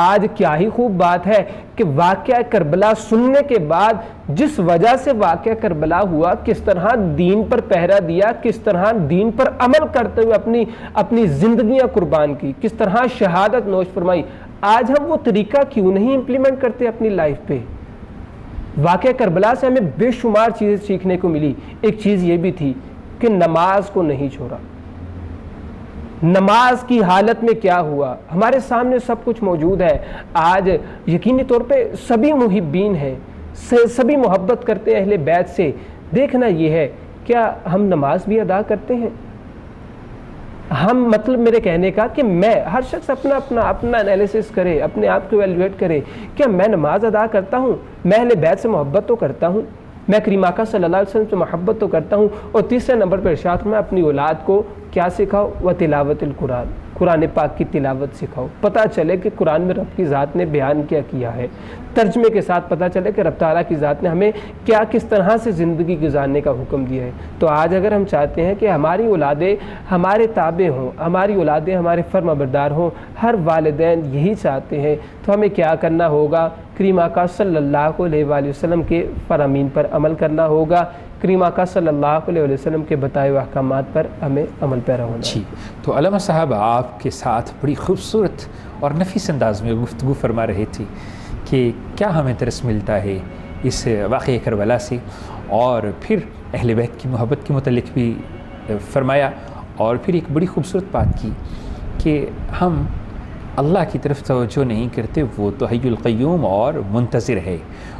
آج کیا ہی خوب بات ہے کہ واقعہ کربلا سننے کے بعد جس وجہ سے واقعہ کربلا ہوا، کس طرح دین پر پہرا دیا، کس طرح دین پر عمل کرتے ہوئے اپنی زندگیاں قربان کی، کس طرح شہادت نوش فرمائی، آج ہم وہ طریقہ کیوں نہیں امپلیمنٹ کرتے اپنی لائف پہ؟ واقعہ کربلا سے ہمیں بے شمار چیزیں سیکھنے کو ملی۔ ایک چیز یہ بھی تھی کہ نماز کو نہیں چھوڑا۔ نماز کی حالت میں کیا ہوا ہمارے سامنے سب کچھ موجود ہے۔ آج یقینی طور پہ سبھی محبین ہیں، سبھی محبت کرتے ہیں اہل بیت سے۔ دیکھنا یہ ہے کیا ہم نماز بھی ادا کرتے ہیں؟ ہم مطلب میرے کہنے کا کہ میں ہر شخص اپنا انالیسس کرے، اپنے آپ کو ایویلویٹ کرے، کیا میں نماز ادا کرتا ہوں؟ میں اہل بیت سے محبت تو کرتا ہوں، میں کریم آقا صلی اللہ علیہ وسلم سے محبت تو کرتا ہوں، اور تیسرے نمبر پر ارشاد میں اپنی اولاد کو کیا سکھاؤ؟ وتلاوت القرآن، قرآن پاک کی تلاوت سکھاؤ۔ پتہ چلے کہ قرآن میں رب کی ذات نے بیان کیا ہے، ترجمے کے ساتھ پتہ چلے کہ رب تعالیٰ کی ذات نے ہمیں کس طرح سے زندگی گزارنے کا حکم دیا ہے۔ تو آج اگر ہم چاہتے ہیں کہ ہماری اولادیں ہمارے تابع ہوں، ہماری اولادیں ہمارے فرما بردار ہوں، ہر والدین یہی چاہتے ہیں، تو ہمیں کیا کرنا ہوگا؟ کریم آقا صلی اللہ علیہ وآلہ وسلم کے فرامین پر عمل کرنا ہوگا، کریم آقا صلی اللہ علیہ وسلم کے بتائے ہوئے احکامات پر ہمیں عمل پیرا ہونا۔ جی، تو علامہ صاحب آپ کے ساتھ بڑی خوبصورت اور نفیس انداز میں گفتگو فرما رہے تھے کہ کیا ہمیں درس ملتا ہے اس واقعہ کربلا سے، اور پھر اہل بیت کی محبت کے متعلق بھی فرمایا، اور پھر ایک بڑی خوبصورت بات کی کہ ہم اللہ کی طرف توجہ نہیں کرتے، وہ تو حی القیوم اور منتظر ہے،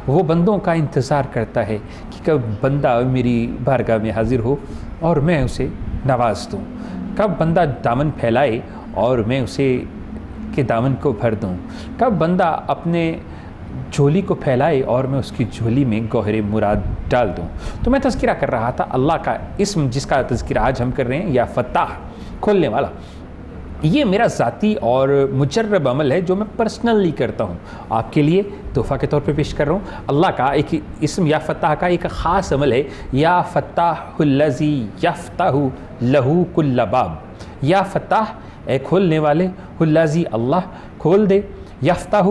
وہ بندوں کا انتظار کرتا ہے کہ کب بندہ میری بارگاہ میں حاضر ہو اور میں اسے نواز دوں، کب بندہ دامن پھیلائے اور میں اسے کے دامن کو بھر دوں، کب بندہ اپنے جھولی کو پھیلائے اور میں اس کی جھولی میں گوہر مراد ڈال دوں۔ تو میں تذکرہ کر رہا تھا اللہ کا اسم جس کا تذکرہ آج ہم کر رہے ہیں، یا فتاح، کھولنے والا، یہ میرا ذاتی اور مجرب عمل ہے جو میں پرسنلی کرتا ہوں، آپ کے لیے تحفہ کے طور پہ پیش کر رہا ہوں۔ اللہ کا ایک اسم یا فتاح کا ایک خاص عمل ہے، یا فتاح الذی یفتح لہ کل باب، یا فتاح اے کھولنے والے، الذی اللہ کھول دے، یفتح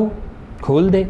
کھول دے،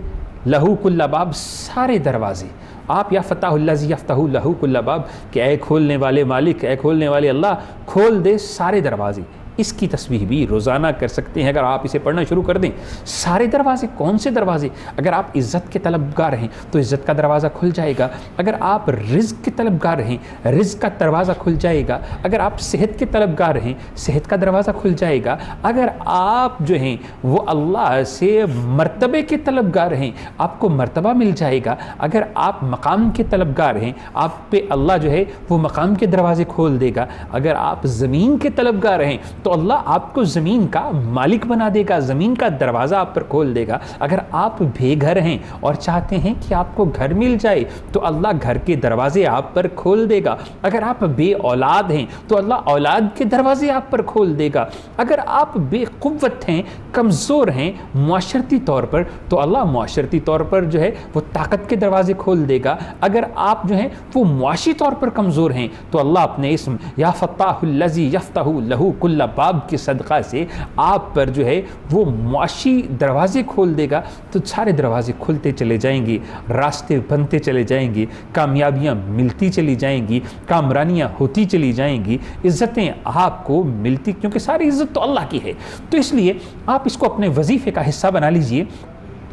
لہو کل باب سارے دروازے، آپ یا فتح الذی یفتح لہ کل باب کہ اے کھولنے والے مالک، اے کھولنے والے اللہ، کھول دے سارے دروازے۔ اس کی تسبیح بھی روزانہ کر سکتے ہیں اگر آپ اسے پڑھنا شروع کر دیں۔ سارے دروازے، کون سے دروازے؟ اگر آپ عزت کے طلبگار ہیں تو عزت کا دروازہ کھل جائے گا، اگر آپ رزق کے طلبگار ہیں رزق کا دروازہ کھل جائے گا، اگر آپ صحت کے طلبگار ہیں صحت کا دروازہ کھل جائے گا، اگر آپ جو ہیں وہ اللہ سے مرتبے کے طلبگار ہیں آپ کو مرتبہ مل جائے گا، اگر آپ مقام کے طلبگار ہیں آپ پہ اللہ جو ہے وہ مقام کے دروازے کھول دے گا، اگر آپ زمین کے طلبگار ہیں تو اللہ آپ کو زمین کا مالک بنا دے گا، زمین کا دروازہ آپ پر کھول دے گا، اگر آپ بے گھر ہیں اور چاہتے ہیں کہ آپ کو گھر مل جائے تو اللہ گھر کے دروازے آپ پر کھول دے گا، اگر آپ بے اولاد ہیں تو اللہ اولاد کے دروازے آپ پر کھول دے گا، اگر آپ بے قوت ہیں کمزور ہیں معاشرتی طور پر تو اللہ معاشرتی طور پر جو ہے وہ طاقت کے دروازے کھول دے گا، اگر آپ جو ہیں وہ معاشی طور پر کمزور ہیں تو اللہ اپنے اسم یا فتح الذی یفتح لہ کل باب کے صدقہ سے آپ پر جو ہے وہ معاشی دروازے کھول دے گا، تو سارے دروازے کھلتے چلے جائیں گے، راستے بنتے چلے جائیں گے، کامیابیاں ملتی چلی جائیں گی، کامرانیاں ہوتی چلی جائیں گی، عزتیں آپ کو ملتی، کیونکہ ساری عزت تو اللہ کی ہے۔ تو اس لیے آپ اس کو اپنے وظیفے کا حصہ بنا لیجئے،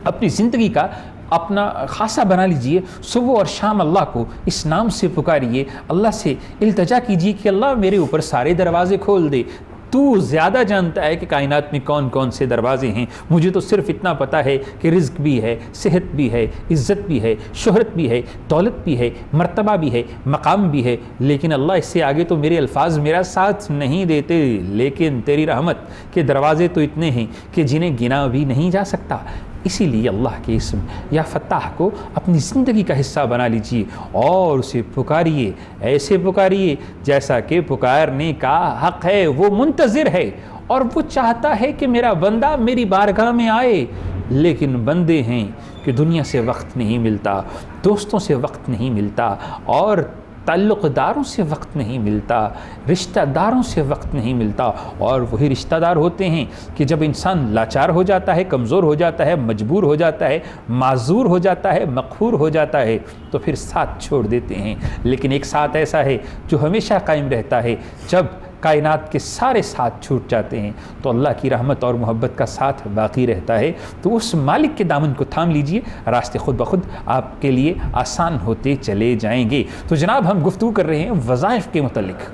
اپنی زندگی کا اپنا خاصہ بنا لیجئے، صبح اور شام اللہ کو اس نام سے پکاریے، اللہ سے التجا کیجئے کہ اللہ میرے اوپر سارے دروازے کھول دے، تو زیادہ جانتا ہے کہ کائنات میں کون کون سے دروازے ہیں، مجھے تو صرف اتنا پتا ہے کہ رزق بھی ہے، صحت بھی ہے، عزت بھی ہے، شہرت بھی ہے، دولت بھی ہے، مرتبہ بھی ہے، مقام بھی ہے، لیکن اللہ اس سے آگے تو میرے الفاظ میرا ساتھ نہیں دیتے، لیکن تیری رحمت کے دروازے تو اتنے ہیں کہ جنہیں گنا بھی نہیں جا سکتا۔ اسی لیے اللہ کے اسم یا فتح کو اپنی زندگی کا حصہ بنا لیجئے اور اسے پکاریے، ایسے پکاریے جیسا کہ پکارنے کا حق ہے، وہ منتظر ہے اور وہ چاہتا ہے کہ میرا بندہ میری بارگاہ میں آئے، لیکن بندے ہیں کہ دنیا سے وقت نہیں ملتا، دوستوں سے وقت نہیں ملتا، اور تعلق داروں سے وقت نہیں ملتا، رشتہ داروں سے وقت نہیں ملتا، اور وہی رشتہ دار ہوتے ہیں کہ جب انسان لاچار ہو جاتا ہے، کمزور ہو جاتا ہے، مجبور ہو جاتا ہے، معذور ہو جاتا ہے، مقہور ہو جاتا ہے تو پھر ساتھ چھوڑ دیتے ہیں، لیکن ایک ساتھ ایسا ہے جو ہمیشہ قائم رہتا ہے، جب کائنات کے سارے ساتھ چھوٹ جاتے ہیں تو اللہ کی رحمت اور محبت کا ساتھ باقی رہتا ہے۔ تو اس مالک کے دامن کو تھام لیجئے، راستے خود بخود آپ کے لیے آسان ہوتے چلے جائیں گے۔ تو جناب ہم گفتگو کر رہے ہیں وظائف کے متعلق،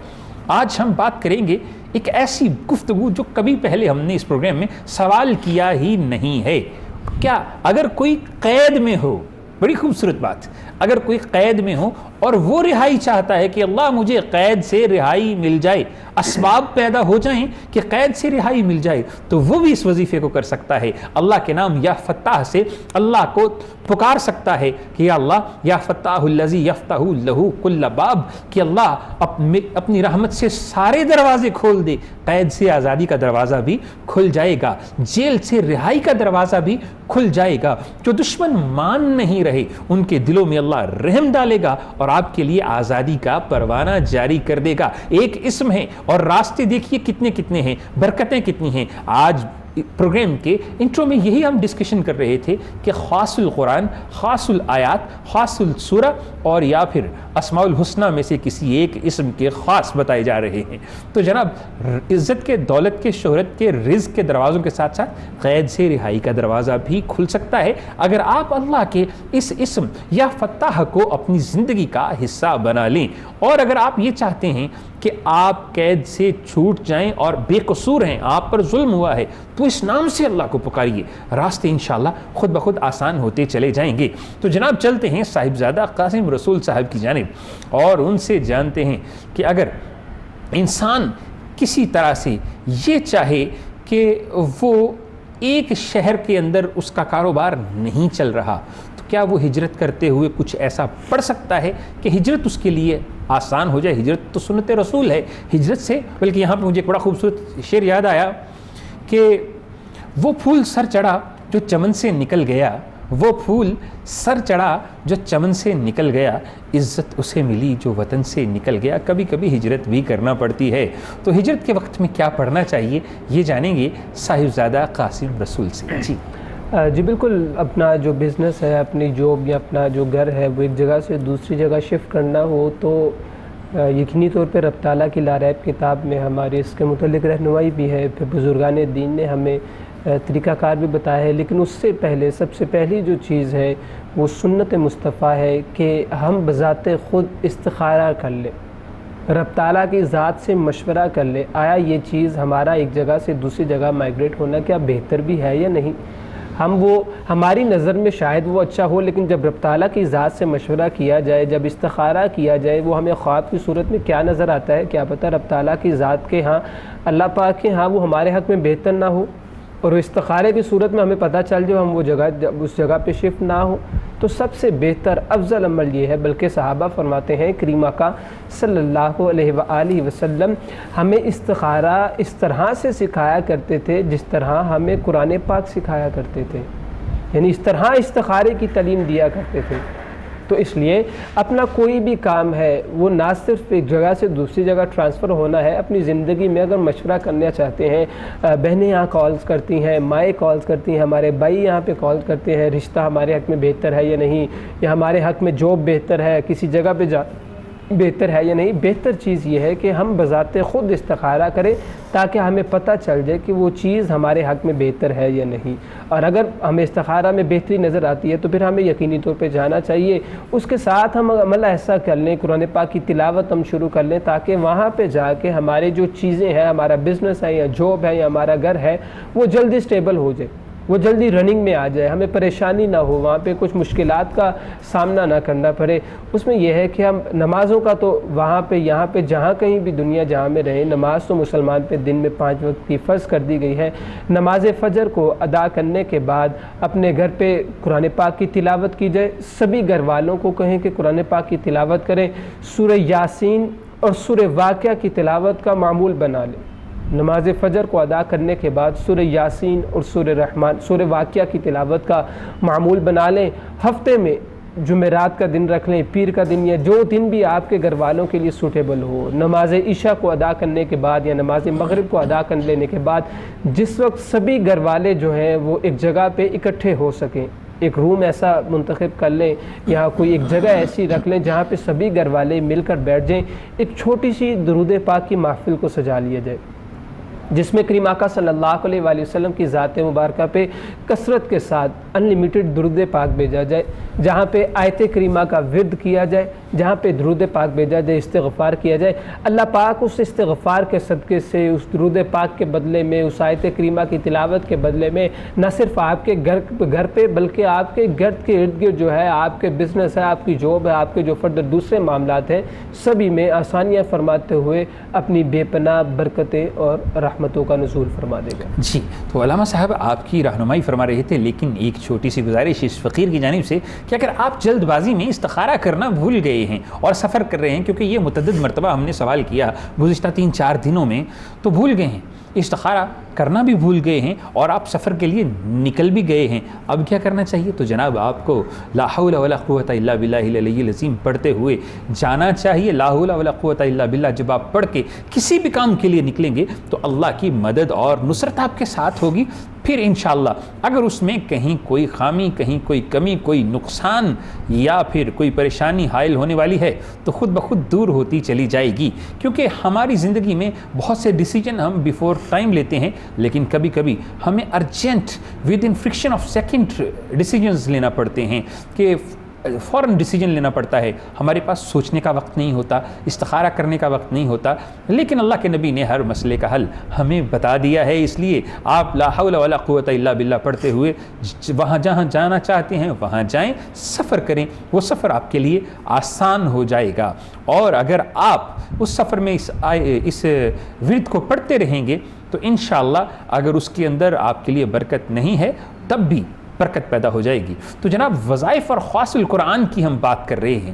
آج ہم بات کریں گے ایک ایسی گفتگو جو کبھی پہلے ہم نے اس پروگرام میں سوال کیا ہی نہیں ہے۔ کیا اگر کوئی قید میں ہو، بڑی خوبصورت بات، اگر کوئی قید میں ہو اور وہ رہائی چاہتا ہے کہ اللہ مجھے قید سے رہائی مل جائے، اسباب پیدا ہو جائیں کہ قید سے رہائی مل جائے، تو وہ بھی اس وظیفے کو کر سکتا ہے، اللہ کے نام یا فتح سے اللہ کو پکار سکتا ہے کہ یا اللہ یا فتح الذی یفتح لہ کل باب، کہ اللہ اپنی رحمت سے سارے دروازے کھول دے، قید سے آزادی کا دروازہ بھی کھل جائے گا، جیل سے رہائی کا دروازہ بھی کھل جائے گا، جو دشمن مان نہیں رہے ان کے دلوں میں اللہ رحم ڈالے گا اور آپ کے لیے آزادی کا پروانہ جاری کر دے گا۔ ایک اسم ہے اور راستے دیکھیے کتنے کتنے ہیں، برکتیں کتنی ہیں۔ آج پروگرام کے انٹرو میں یہی ہم ڈسکشن کر رہے تھے کہ خاص القرآن، خاص الآیات، خاص السورہ اور یا پھر اسماء الحسنہ میں سے کسی ایک اسم کے خاص بتائے جا رہے ہیں۔ تو جناب عزت کے، دولت کے، شہرت کے، رزق کے دروازوں کے ساتھ ساتھ قید سے رہائی کا دروازہ بھی کھل سکتا ہے اگر آپ اللہ کے اس اسم یا فتح کو اپنی زندگی کا حصہ بنا لیں، اور اگر آپ یہ چاہتے ہیں کہ آپ قید سے چھوٹ جائیں اور بے قصور ہیں، آپ پر ظلم ہوا ہے، تو اس نام سے اللہ کو پکاریے، راستے انشاءاللہ خود بخود آسان ہوتے چلے جائیں گے۔ تو جناب چلتے ہیں صاحبزادہ قاسم رسول صاحب کی جانب اور ان سے جانتے ہیں کہ اگر انسان کسی طرح سے یہ چاہے کہ وہ ایک شہر کے اندر اس کا کاروبار نہیں چل رہا، تو کیا وہ ہجرت کرتے ہوئے کچھ ایسا پڑھ سکتا ہے کہ ہجرت اس کے لیے آسان ہو جائے؟ ہجرت تو سنت رسول ہے، ہجرت سے بلکہ یہاں پہ مجھے ایک بڑا خوبصورت شعر یاد آیا کہ وہ پھول سر چڑھا جو چمن سے نکل گیا، وہ پھول سر چڑھا جو چمن سے نکل گیا، عزت اسے ملی جو وطن سے نکل گیا۔ کبھی کبھی ہجرت بھی کرنا پڑتی ہے، تو ہجرت کے وقت میں کیا پڑھنا چاہیے یہ جانیں گے صاحبزادہ قاسم رسول سے۔ جی جی بالکل، اپنا جو بزنس ہے، اپنی جاب یا اپنا جو گھر ہے وہ ایک جگہ سے دوسری جگہ شفٹ کرنا ہو تو یقینی طور پہ رب تعالیٰ کی لاریب کتاب میں ہماری اس کے متعلق رہنمائی بھی ہے، پھر بزرگان دین نے ہمیں طریقہ کار بھی بتایا ہے، لیکن اس سے پہلے سب سے پہلی جو چیز ہے وہ سنت مصطفیٰ ہے کہ ہم بذات خود استخارہ کر لیں، رب تعالیٰ کی ذات سے مشورہ کر لیں، آیا یہ چیز ہمارا ایک جگہ سے دوسری جگہ مائگریٹ ہونا کیا بہتر بھی ہے یا نہیں۔ ہماری نظر میں شاید وہ اچھا ہو، لیکن جب رب تعالیٰ کی ذات سے مشورہ کیا جائے، جب استخارہ کیا جائے، وہ ہمیں خواب کی صورت میں کیا نظر آتا ہے، کیا پتہ رب تعالیٰ کی ذات کے ہاں، اللہ پاک کے ہاں وہ ہمارے حق میں بہتر نہ ہو، اور استخارے کی صورت میں ہمیں پتہ چل جائے ہم اس جگہ پہ شفٹ نہ ہو۔ تو سب سے بہتر افضل عمل یہ ہے، بلکہ صحابہ فرماتے ہیں کریم آقا صلی اللہ علیہ وآلہ وسلم ہمیں استخارہ اس طرح سے سکھایا کرتے تھے جس طرح ہمیں قرآن پاک سکھایا کرتے تھے، یعنی اس طرح استخارے کی تعلیم دیا کرتے تھے۔ تو اس لیے اپنا کوئی بھی کام ہے وہ نہ صرف ایک جگہ سے دوسری جگہ ٹرانسفر ہونا ہے، اپنی زندگی میں اگر مشورہ کرنا چاہتے ہیں، بہنیں یہاں کالز کرتی ہیں، مائیں کالز کرتی ہیں، ہمارے بھائی یہاں پہ کال کرتے ہیں، رشتہ ہمارے حق میں بہتر ہے یا نہیں، یا ہمارے حق میں جاب بہتر ہے، کسی جگہ پہ بہتر ہے یا نہیں، بہتر چیز یہ ہے کہ ہم بذات خود استخارہ کریں تاکہ ہمیں پتہ چل جائے کہ وہ چیز ہمارے حق میں بہتر ہے یا نہیں، اور اگر ہمیں استخارہ میں بہتری نظر آتی ہے تو پھر ہمیں یقینی طور پہ جانا چاہیے۔ اس کے ساتھ ہم عمل ایسا کر لیں، قرآن پاک کی تلاوت ہم شروع کر لیں تاکہ وہاں پہ جا کے ہمارے جو چیزیں ہیں، ہمارا بزنس ہے یا جاب ہے یا ہمارا گھر ہے، وہ جلدی سٹیبل ہو جائے، وہ جلدی رننگ میں آ جائے، ہمیں پریشانی نہ ہو، وہاں پہ کچھ مشکلات کا سامنا نہ کرنا پڑے۔ اس میں یہ ہے کہ ہم نمازوں کا تو وہاں پہ یہاں پہ جہاں کہیں بھی دنیا جہاں میں رہیں، نماز تو مسلمان پہ دن میں 5 وقت کی فرض کر دی گئی ہے۔ نماز فجر کو ادا کرنے کے بعد اپنے گھر پہ قرآن پاک کی تلاوت کی جائے، سبھی گھر والوں کو کہیں کہ قرآن پاک کی تلاوت کریں، سورہ یاسین اور سورہ واقعہ کی تلاوت کا معمول بنا لیں۔ نماز فجر کو ادا کرنے کے بعد سورہ یاسین اور سورہ واقعہ کی تلاوت کا معمول بنا لیں۔ ہفتے میں جمعرات کا دن رکھ لیں، پیر کا دن، یا جو دن بھی آپ کے گھر والوں کے لیے سوٹیبل ہو۔ نماز عشاء کو ادا کرنے کے بعد یا نماز مغرب کو ادا کر لینے کے بعد جس وقت سبھی گھر والے جو ہیں وہ ایک جگہ پہ اکٹھے ہو سکیں، ایک روم ایسا منتخب کر لیں یا کوئی ایک جگہ ایسی رکھ لیں جہاں پہ سبھی گھر والے مل کر بیٹھ جائیں، ایک چھوٹی سی درود پاک کی محفل کو سجا لیا جائے جس میں کریم آقا صلی اللہ علیہ وآلہ وسلم کی ذات مبارکہ پہ کثرت کے ساتھ انلیمیٹڈ درود پاک بھیجا جائے، جہاں پہ آیت کریمہ کا ورد کیا جائے، جہاں پہ درود پاک بھیجا جائے، استغفار کیا جائے۔ اللہ پاک اس استغفار کے صدقے سے، اس درود پاک کے بدلے میں، اس آیت کریمہ کی تلاوت کے بدلے میں نہ صرف آپ کے گھر پہ بلکہ آپ کے گھر کے ارد گرد جو ہے، آپ کے بزنس ہے، آپ کی جاب ہے، آپ کے جو فردر دوسرے معاملات ہیں، سبھی میں آسانیاں فرماتے ہوئے اپنی بے پناہ برکتیں اور رحمتوں کا نزول فرما دے گا۔ جی، تو علامہ صاحب آپ کی رہنمائی فرما رہے تھے، لیکن ایک چھوٹی سی گزارش اس فقیر کی جانب سے کہ اگر آپ جلد بازی میں استخارہ کرنا بھول گئے ہیں اور سفر کر رہے ہیں، کیونکہ یہ متعدد مرتبہ ہم نے سوال کیا گزشتہ 3-4 دنوں میں، تو بھول گئے ہیں، استخارہ کرنا بھی بھول گئے ہیں اور آپ سفر کے لیے نکل بھی گئے ہیں، اب کیا کرنا چاہیے؟ تو جناب آپ کو لا حول ولا قوت الا باللہ العلی العظیم پڑھتے ہوئے جانا چاہیے۔ لا حول ولا قوت الا باللہ جب آپ پڑھ کے کسی بھی کام کے لیے نکلیں گے تو اللہ کی مدد اور نصرت آپ کے ساتھ ہوگی۔ پھر انشاءاللہ اگر اس میں کہیں کوئی خامی، کہیں کوئی کمی، کوئی نقصان یا پھر کوئی پریشانی حائل ہونے والی ہے تو خود بخود دور ہوتی چلی جائے گی، کیونکہ ہماری زندگی میں بہت سے ڈیسیجن ہم بیفور ٹائم لیتے ہیں، لیکن کبھی کبھی ہمیں urgent within fraction of second decisions لینا پڑتے ہیں کہ فوراً ڈیسیجن لینا پڑتا ہے، ہمارے پاس سوچنے کا وقت نہیں ہوتا، استخارہ کرنے کا وقت نہیں ہوتا، لیکن اللہ کے نبی نے ہر مسئلے کا حل ہمیں بتا دیا ہے۔ اس لیے آپ لا حول ولا قوت الا باللہ پڑھتے ہوئے وہاں جہاں جانا چاہتے ہیں وہاں جائیں، سفر کریں، وہ سفر آپ کے لیے آسان ہو جائے گا۔ اور اگر آپ اس سفر میں اس ورد کو پڑھتے رہیں گے تو انشاءاللہ اگر اس کے اندر آپ کے لیے برکت نہیں ہے تب بھی برکت پیدا ہو جائے گی۔ تو جناب وظائف اور خواص القرآن کی ہم بات کر رہے ہیں،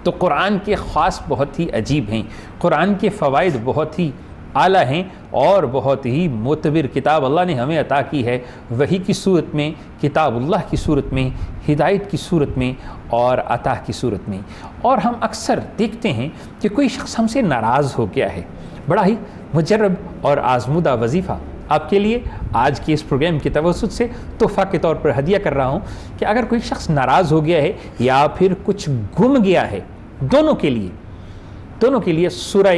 تو قرآن کے خاص بہت ہی عجیب ہیں، قرآن کے فوائد بہت ہی اعلیٰ ہیں اور بہت ہی معتبر کتاب اللہ نے ہمیں عطا کی ہے، وحی کی صورت میں، کتاب اللہ کی صورت میں، ہدایت کی صورت میں اور عطا کی صورت میں۔ اور ہم اکثر دیکھتے ہیں کہ کوئی شخص ہم سے ناراض ہو گیا ہے، بڑا ہی مجرب اور آزمودہ وظیفہ آپ کے لیے آج کے اس پروگرام کی توسط سے تحفہ کے طور پر ہدیہ کر رہا ہوں کہ اگر کوئی شخص ناراض ہو گیا ہے یا پھر کچھ گم گیا ہے، دونوں کے لیے سورہ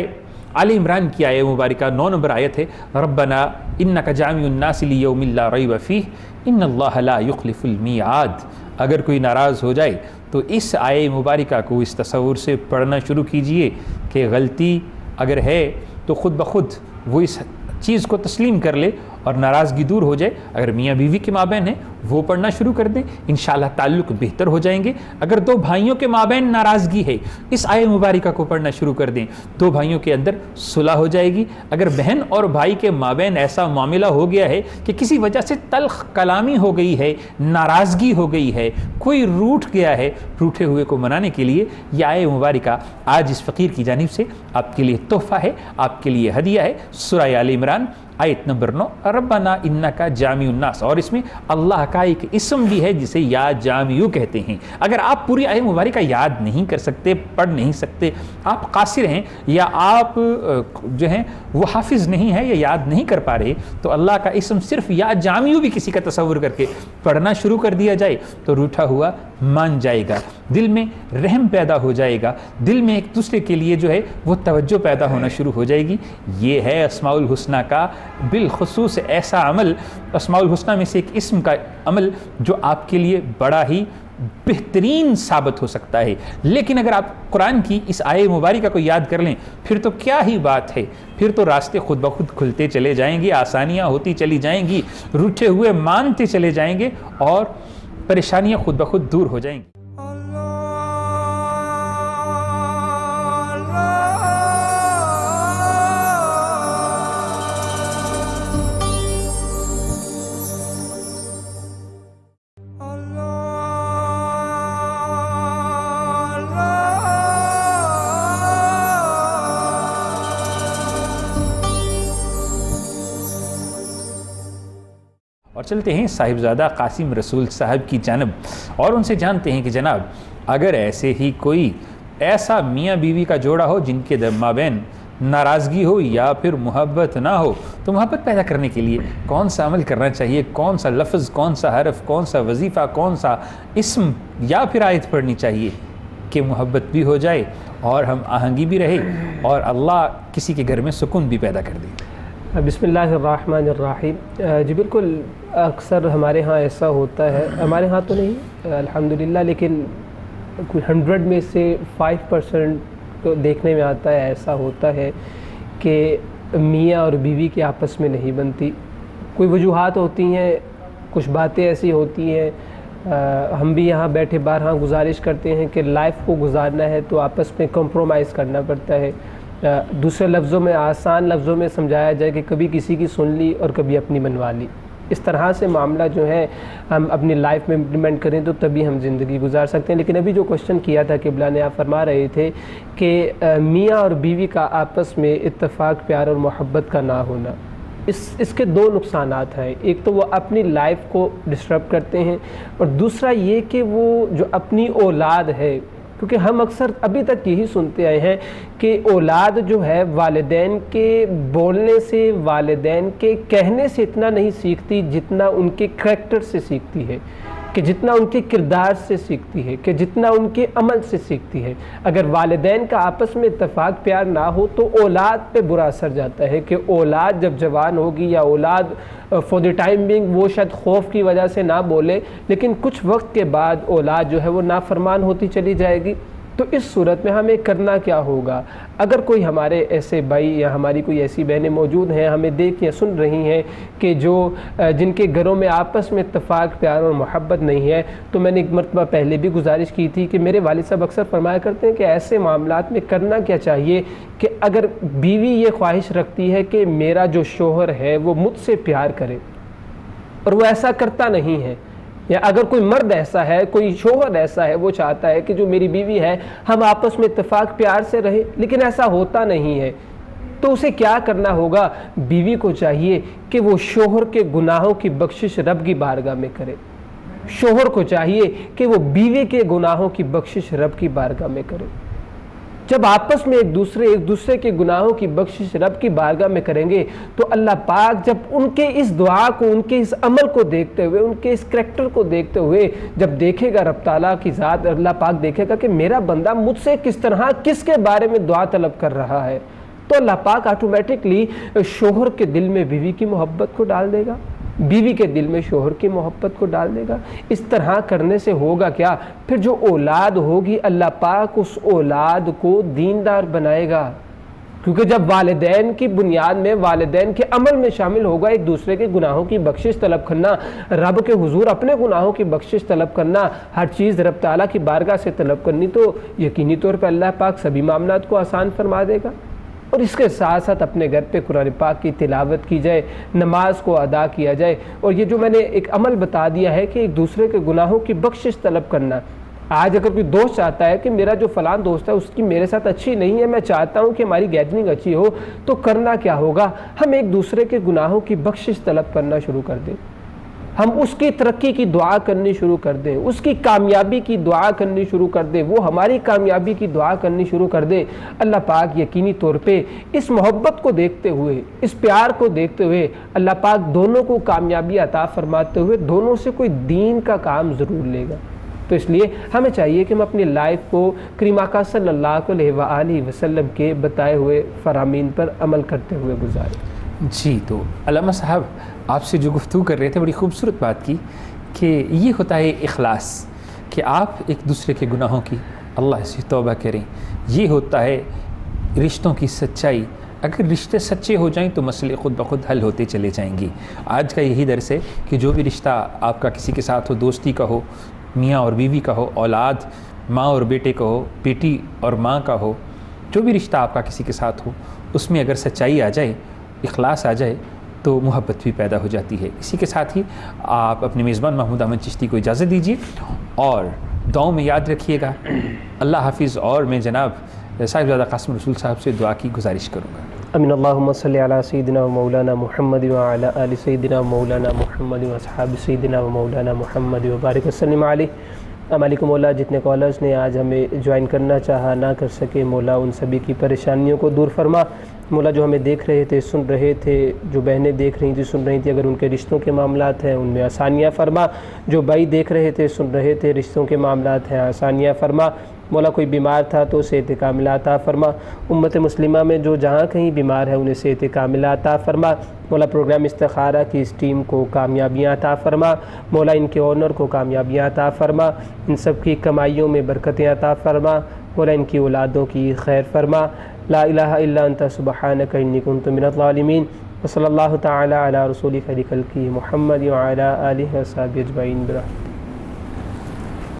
آل عمران کی آیہ مبارکہ 9 نمبر آیت ہے، ربنا انک جامع الناس لیوم لا ریب فیہ ان اللہ لا یخلف المیعاد۔ اگر کوئی ناراض ہو جائے تو اس آیہ مبارکہ کو اس تصور سے پڑھنا شروع کیجئے کہ غلطی اگر ہے تو خود بخود وہ اس چیز کو تسلیم کر لے اور ناراضگی دور ہو جائے۔ اگر میاں بیوی کے مابین ہیں وہ پڑھنا شروع کر دیں، انشاءاللہ تعلق بہتر ہو جائیں گے۔ اگر دو بھائیوں کے مابین ناراضگی ہے، اس آیہ مبارکہ کو پڑھنا شروع کر دیں، دو بھائیوں کے اندر صلح ہو جائے گی۔ اگر بہن اور بھائی کے مابین ایسا معاملہ ہو گیا ہے کہ کسی وجہ سے تلخ کلامی ہو گئی ہے، ناراضگی ہو گئی ہے، کوئی روٹھ گیا ہے، روٹھے ہوئے کو منانے کے لیے یہ آیہ مبارکہ آج اس فقیر کی جانب سے آپ کے لیے تحفہ ہے، آپ کے لیے ہدیہ ہے۔ سورہ آل عمران آیت نمبر 9، ربنا انکا جامع الناس، اور اس میں اللہ کا ایک اسم بھی ہے جسے یا جامع کہتے ہیں۔ اگر آپ پوری آیہ مبارکہ یاد نہیں کر سکتے، پڑھ نہیں سکتے، آپ قاصر ہیں یا آپ جو ہیں وہ حافظ نہیں ہے یا یاد نہیں کر پا رہے، تو اللہ کا اسم صرف یا جامع بھی کسی کا تصور کر کے پڑھنا شروع کر دیا جائے تو روٹھا ہوا مان جائے گا، دل میں رحم پیدا ہو جائے گا، دل میں ایک دوسرے کے لیے جو ہے وہ توجہ پیدا ہونا شروع ہو جائے گی۔ یہ ہے اسماء الحسنہ کا بالخصوص ایسا عمل، اسماء الحسنہ میں سے ایک اسم کا عمل جو آپ کے لیے بڑا ہی بہترین ثابت ہو سکتا ہے۔ لیکن اگر آپ قرآن کی اس آیہ مبارکہ کو یاد کر لیں پھر تو کیا ہی بات ہے، پھر تو راستے خود بخود کھلتے چلے جائیں گے، آسانیاں ہوتی چلی جائیں گی، روٹھے ہوئے مانتے چلے جائیں گے اور پریشانیاں خود بخود دور ہو جائیں گی۔ اور چلتے ہیں صاحبزادہ قاسم رسول صاحب کی جانب اور ان سے جانتے ہیں کہ جناب اگر ایسے ہی کوئی ایسا میاں بیوی کا جوڑا ہو جن کے مابین ناراضگی ہو یا پھر محبت نہ ہو تو محبت پیدا کرنے کے لیے کون سا عمل کرنا چاہیے، کون سا لفظ، کون سا حرف، کون سا وظیفہ، کون سا اسم یا پھر آیت پڑھنی چاہیے کہ محبت بھی ہو جائے اور ہم آہنگی بھی رہے اور اللہ کسی کے گھر میں سکون بھی پیدا کر دے؟ بسم اللہ الرحمن الرحیم۔ جی بالکل، اکثر ہمارے ہاں ایسا ہوتا ہے، ہمارے ہاں تو نہیں الحمدللہ، لیکن کوئی 100 میں سے 5% کو دیکھنے میں آتا ہے، ایسا ہوتا ہے کہ میاں اور بیوی کے آپس میں نہیں بنتی۔ کوئی وجوہات ہوتی ہیں، کچھ باتیں ایسی ہوتی ہیں، ہم بھی یہاں بیٹھے بارہا گزارش کرتے ہیں کہ لائف کو گزارنا ہے تو آپس میں کمپرومائز کرنا پڑتا ہے۔ دوسرے لفظوں میں، آسان لفظوں میں سمجھایا جائے کہ کبھی کسی کی سن لی اور کبھی اپنی منوا لی۔ اس طرح سے معاملہ جو ہے ہم اپنی لائف میں امپلیمنٹ کریں تو تبھی ہم زندگی گزار سکتے ہیں۔ لیکن ابھی جو کوشچن کیا تھا قبلہ نے، آپ فرما رہے تھے کہ میاں اور بیوی کا آپس میں اتفاق، پیار اور محبت کا نہ ہونا، اس کے 2 نقصانات ہیں۔ ایک تو وہ اپنی لائف کو ڈسٹرب کرتے ہیں اور دوسرا یہ کہ وہ جو اپنی اولاد ہے، کیونکہ ہم اکثر ابھی تک یہی سنتے آئے ہیں کہ اولاد جو ہے والدین کے بولنے سے، والدین کے کہنے سے اتنا نہیں سیکھتی جتنا ان کے کریکٹر سے سیکھتی ہے، کہ جتنا ان کے کردار سے سیکھتی ہے، کہ جتنا ان کے عمل سے سیکھتی ہے۔ اگر والدین کا آپس میں اتفاق پیار نہ ہو تو اولاد پہ برا اثر جاتا ہے، کہ اولاد جب جوان ہوگی یا اولاد فور دی ٹائم بینگ وہ شاید خوف کی وجہ سے نہ بولے، لیکن کچھ وقت کے بعد اولاد جو ہے وہ نافرمان ہوتی چلی جائے گی۔ تو اس صورت میں ہمیں کرنا کیا ہوگا؟ اگر کوئی ہمارے ایسے بھائی یا ہماری کوئی ایسی بہنیں موجود ہیں، ہمیں دیکھ یا سن رہی ہیں کہ جن کے گھروں میں آپس میں اتفاق، پیار اور محبت نہیں ہے، تو میں نے ایک مرتبہ پہلے بھی گزارش کی تھی کہ میرے والد صاحب اکثر فرمایا کرتے ہیں کہ ایسے معاملات میں کرنا کیا چاہیے کہ اگر بیوی یہ خواہش رکھتی ہے کہ میرا جو شوہر ہے وہ مجھ سے پیار کرے اور وہ ایسا کرتا نہیں ہے، یا اگر کوئی مرد ایسا ہے، کوئی شوہر ایسا ہے، وہ چاہتا ہے کہ جو میری بیوی ہے ہم آپس میں اتفاق پیار سے رہیں، لیکن ایسا ہوتا نہیں ہے، تو اسے کیا کرنا ہوگا؟ بیوی کو چاہیے کہ وہ شوہر کے گناہوں کی بخشش رب کی بارگاہ میں کرے، شوہر کو چاہیے کہ وہ بیوی کے گناہوں کی بخشش رب کی بارگاہ میں کرے۔ جب آپس میں ایک دوسرے کے گناہوں کی بخشش رب کی بارگاہ میں کریں گے تو اللہ پاک جب ان کے اس دعا کو، ان کے اس عمل کو دیکھتے ہوئے، ان کے اس کریکٹر کو دیکھتے ہوئے جب دیکھے گا رب تعالیٰ کی ذات، اللہ پاک دیکھے گا کہ میرا بندہ مجھ سے کس طرح کس کے بارے میں دعا طلب کر رہا ہے، تو اللہ پاک آٹومیٹکلی شوہر کے دل میں بیوی کی محبت کو ڈال دے گا، بیوی کے دل میں شوہر کی محبت کو ڈال دے گا۔ اس طرح کرنے سے ہوگا کیا؟ پھر جو اولاد ہوگی اللہ پاک اس اولاد کو دیندار بنائے گا، کیونکہ جب والدین کی بنیاد میں، والدین کے عمل میں شامل ہوگا ایک دوسرے کے گناہوں کی بخشش طلب کرنا، رب کے حضور اپنے گناہوں کی بخشش طلب کرنا، ہر چیز رب تعالیٰ کی بارگاہ سے طلب کرنی، تو یقینی طور پہ اللہ پاک سبھی معاملات کو آسان فرما دے گا۔ اور اس کے ساتھ ساتھ اپنے گھر پہ قرآن پاک کی تلاوت کی جائے، نماز کو ادا کیا جائے، اور یہ جو میں نے ایک عمل بتا دیا ہے کہ ایک دوسرے کے گناہوں کی بخشش طلب کرنا۔ آج اگر کوئی دوست چاہتا ہے کہ میرا جو فلاں دوست ہے اس کی میرے ساتھ اچھی نہیں ہے، میں چاہتا ہوں کہ ہماری گیدرنگ اچھی ہو، تو کرنا کیا ہوگا؟ ہم ایک دوسرے کے گناہوں کی بخشش طلب کرنا شروع کر دیں، ہم اس کی ترقی کی دعا کرنی شروع کر دیں، اس کی کامیابی کی دعا کرنی شروع کر دیں، وہ ہماری کامیابی کی دعا کرنی شروع کر دے۔ اللہ پاک یقینی طور پہ اس محبت کو دیکھتے ہوئے، اس پیار کو دیکھتے ہوئے اللہ پاک دونوں کو کامیابی عطا فرماتے ہوئے دونوں سے کوئی دین کا کام ضرور لے گا۔ تو اس لیے ہمیں چاہیے کہ ہم اپنی لائف کو کریم آقا صلی اللہ علیہ وآلہ وسلم کے بتائے ہوئے فرامین پر عمل کرتے ہوئے گزاریں۔ جی، تو علامہ صاحب آپ سے جو گفتگو کر رہے تھے بڑی خوبصورت بات کی کہ یہ ہوتا ہے اخلاص، کہ آپ ایک دوسرے کے گناہوں کی اللہ سے توبہ کریں، یہ ہوتا ہے رشتوں کی سچائی۔ اگر رشتے سچے ہو جائیں تو مسئلے خود بخود حل ہوتے چلے جائیں گے۔ آج کا یہی درس ہے کہ جو بھی رشتہ آپ کا کسی کے ساتھ ہو، دوستی کا ہو، میاں اور بیوی کا ہو، اولاد ماں اور بیٹے کا ہو، بیٹی اور ماں کا ہو، جو بھی رشتہ آپ کا کسی کے ساتھ ہو، اس میں اگر سچائی آ جائے، اخلاص آ جائے تو محبت بھی پیدا ہو جاتی ہے۔ اسی کے ساتھ ہی آپ اپنے میزبان محمود احمد چشتی کو اجازت دیجیے اور دعاؤں میں یاد رکھیے گا۔ اللہ حافظ، اور میں جناب صاحبزادہ قاسم رسول صاحب سے دعا کی گزارش کروں گا۔ امین اللہم صلی علی سیدنا و مولانا محمد وعلی آل سیدنا و مولانا محمد و اصحاب سیدنا و مولانا محمد و بارک وسلم علیہ۔ مالک مولا، جتنے کالرز نے آج ہمیں جوائن کرنا چاہا نہ کر سکے، مولا ان سبھی کی پریشانیوں کو دور فرما۔ مولا جو ہمیں دیکھ رہے تھے، سن رہے تھے، جو بہنیں دیکھ رہی تھیں، سن رہی تھیں، اگر ان کے رشتوں کے معاملات ہیں ان میں آسانیاں فرما، جو بھائی دیکھ رہے تھے، سن رہے تھے، رشتوں کے معاملات ہیں آسانیاں فرما۔ مولا کوئی بیمار تھا تو صحت کاملہ عطا فرما، امت مسلمہ میں جو جہاں کہیں بیمار ہے انہیں صحت کاملہ عطا فرما۔ مولا پروگرام استخارہ کی اس ٹیم کو کامیابیاں عطا فرما، مولا ان کے اونر کو کامیابیاں عطا فرما، ان سب کی کمائیوں میں برکتیں عطا فرما، مولا ان کی اولادوں کی خیر فرما۔ لا الہ الا انت سبحانک انی کنت من الظالمین، وصلی اللہ تعالی علی رسول خیر خلقہ محمد وعلی آلہ وصحبہ اجمعین برحمتک۔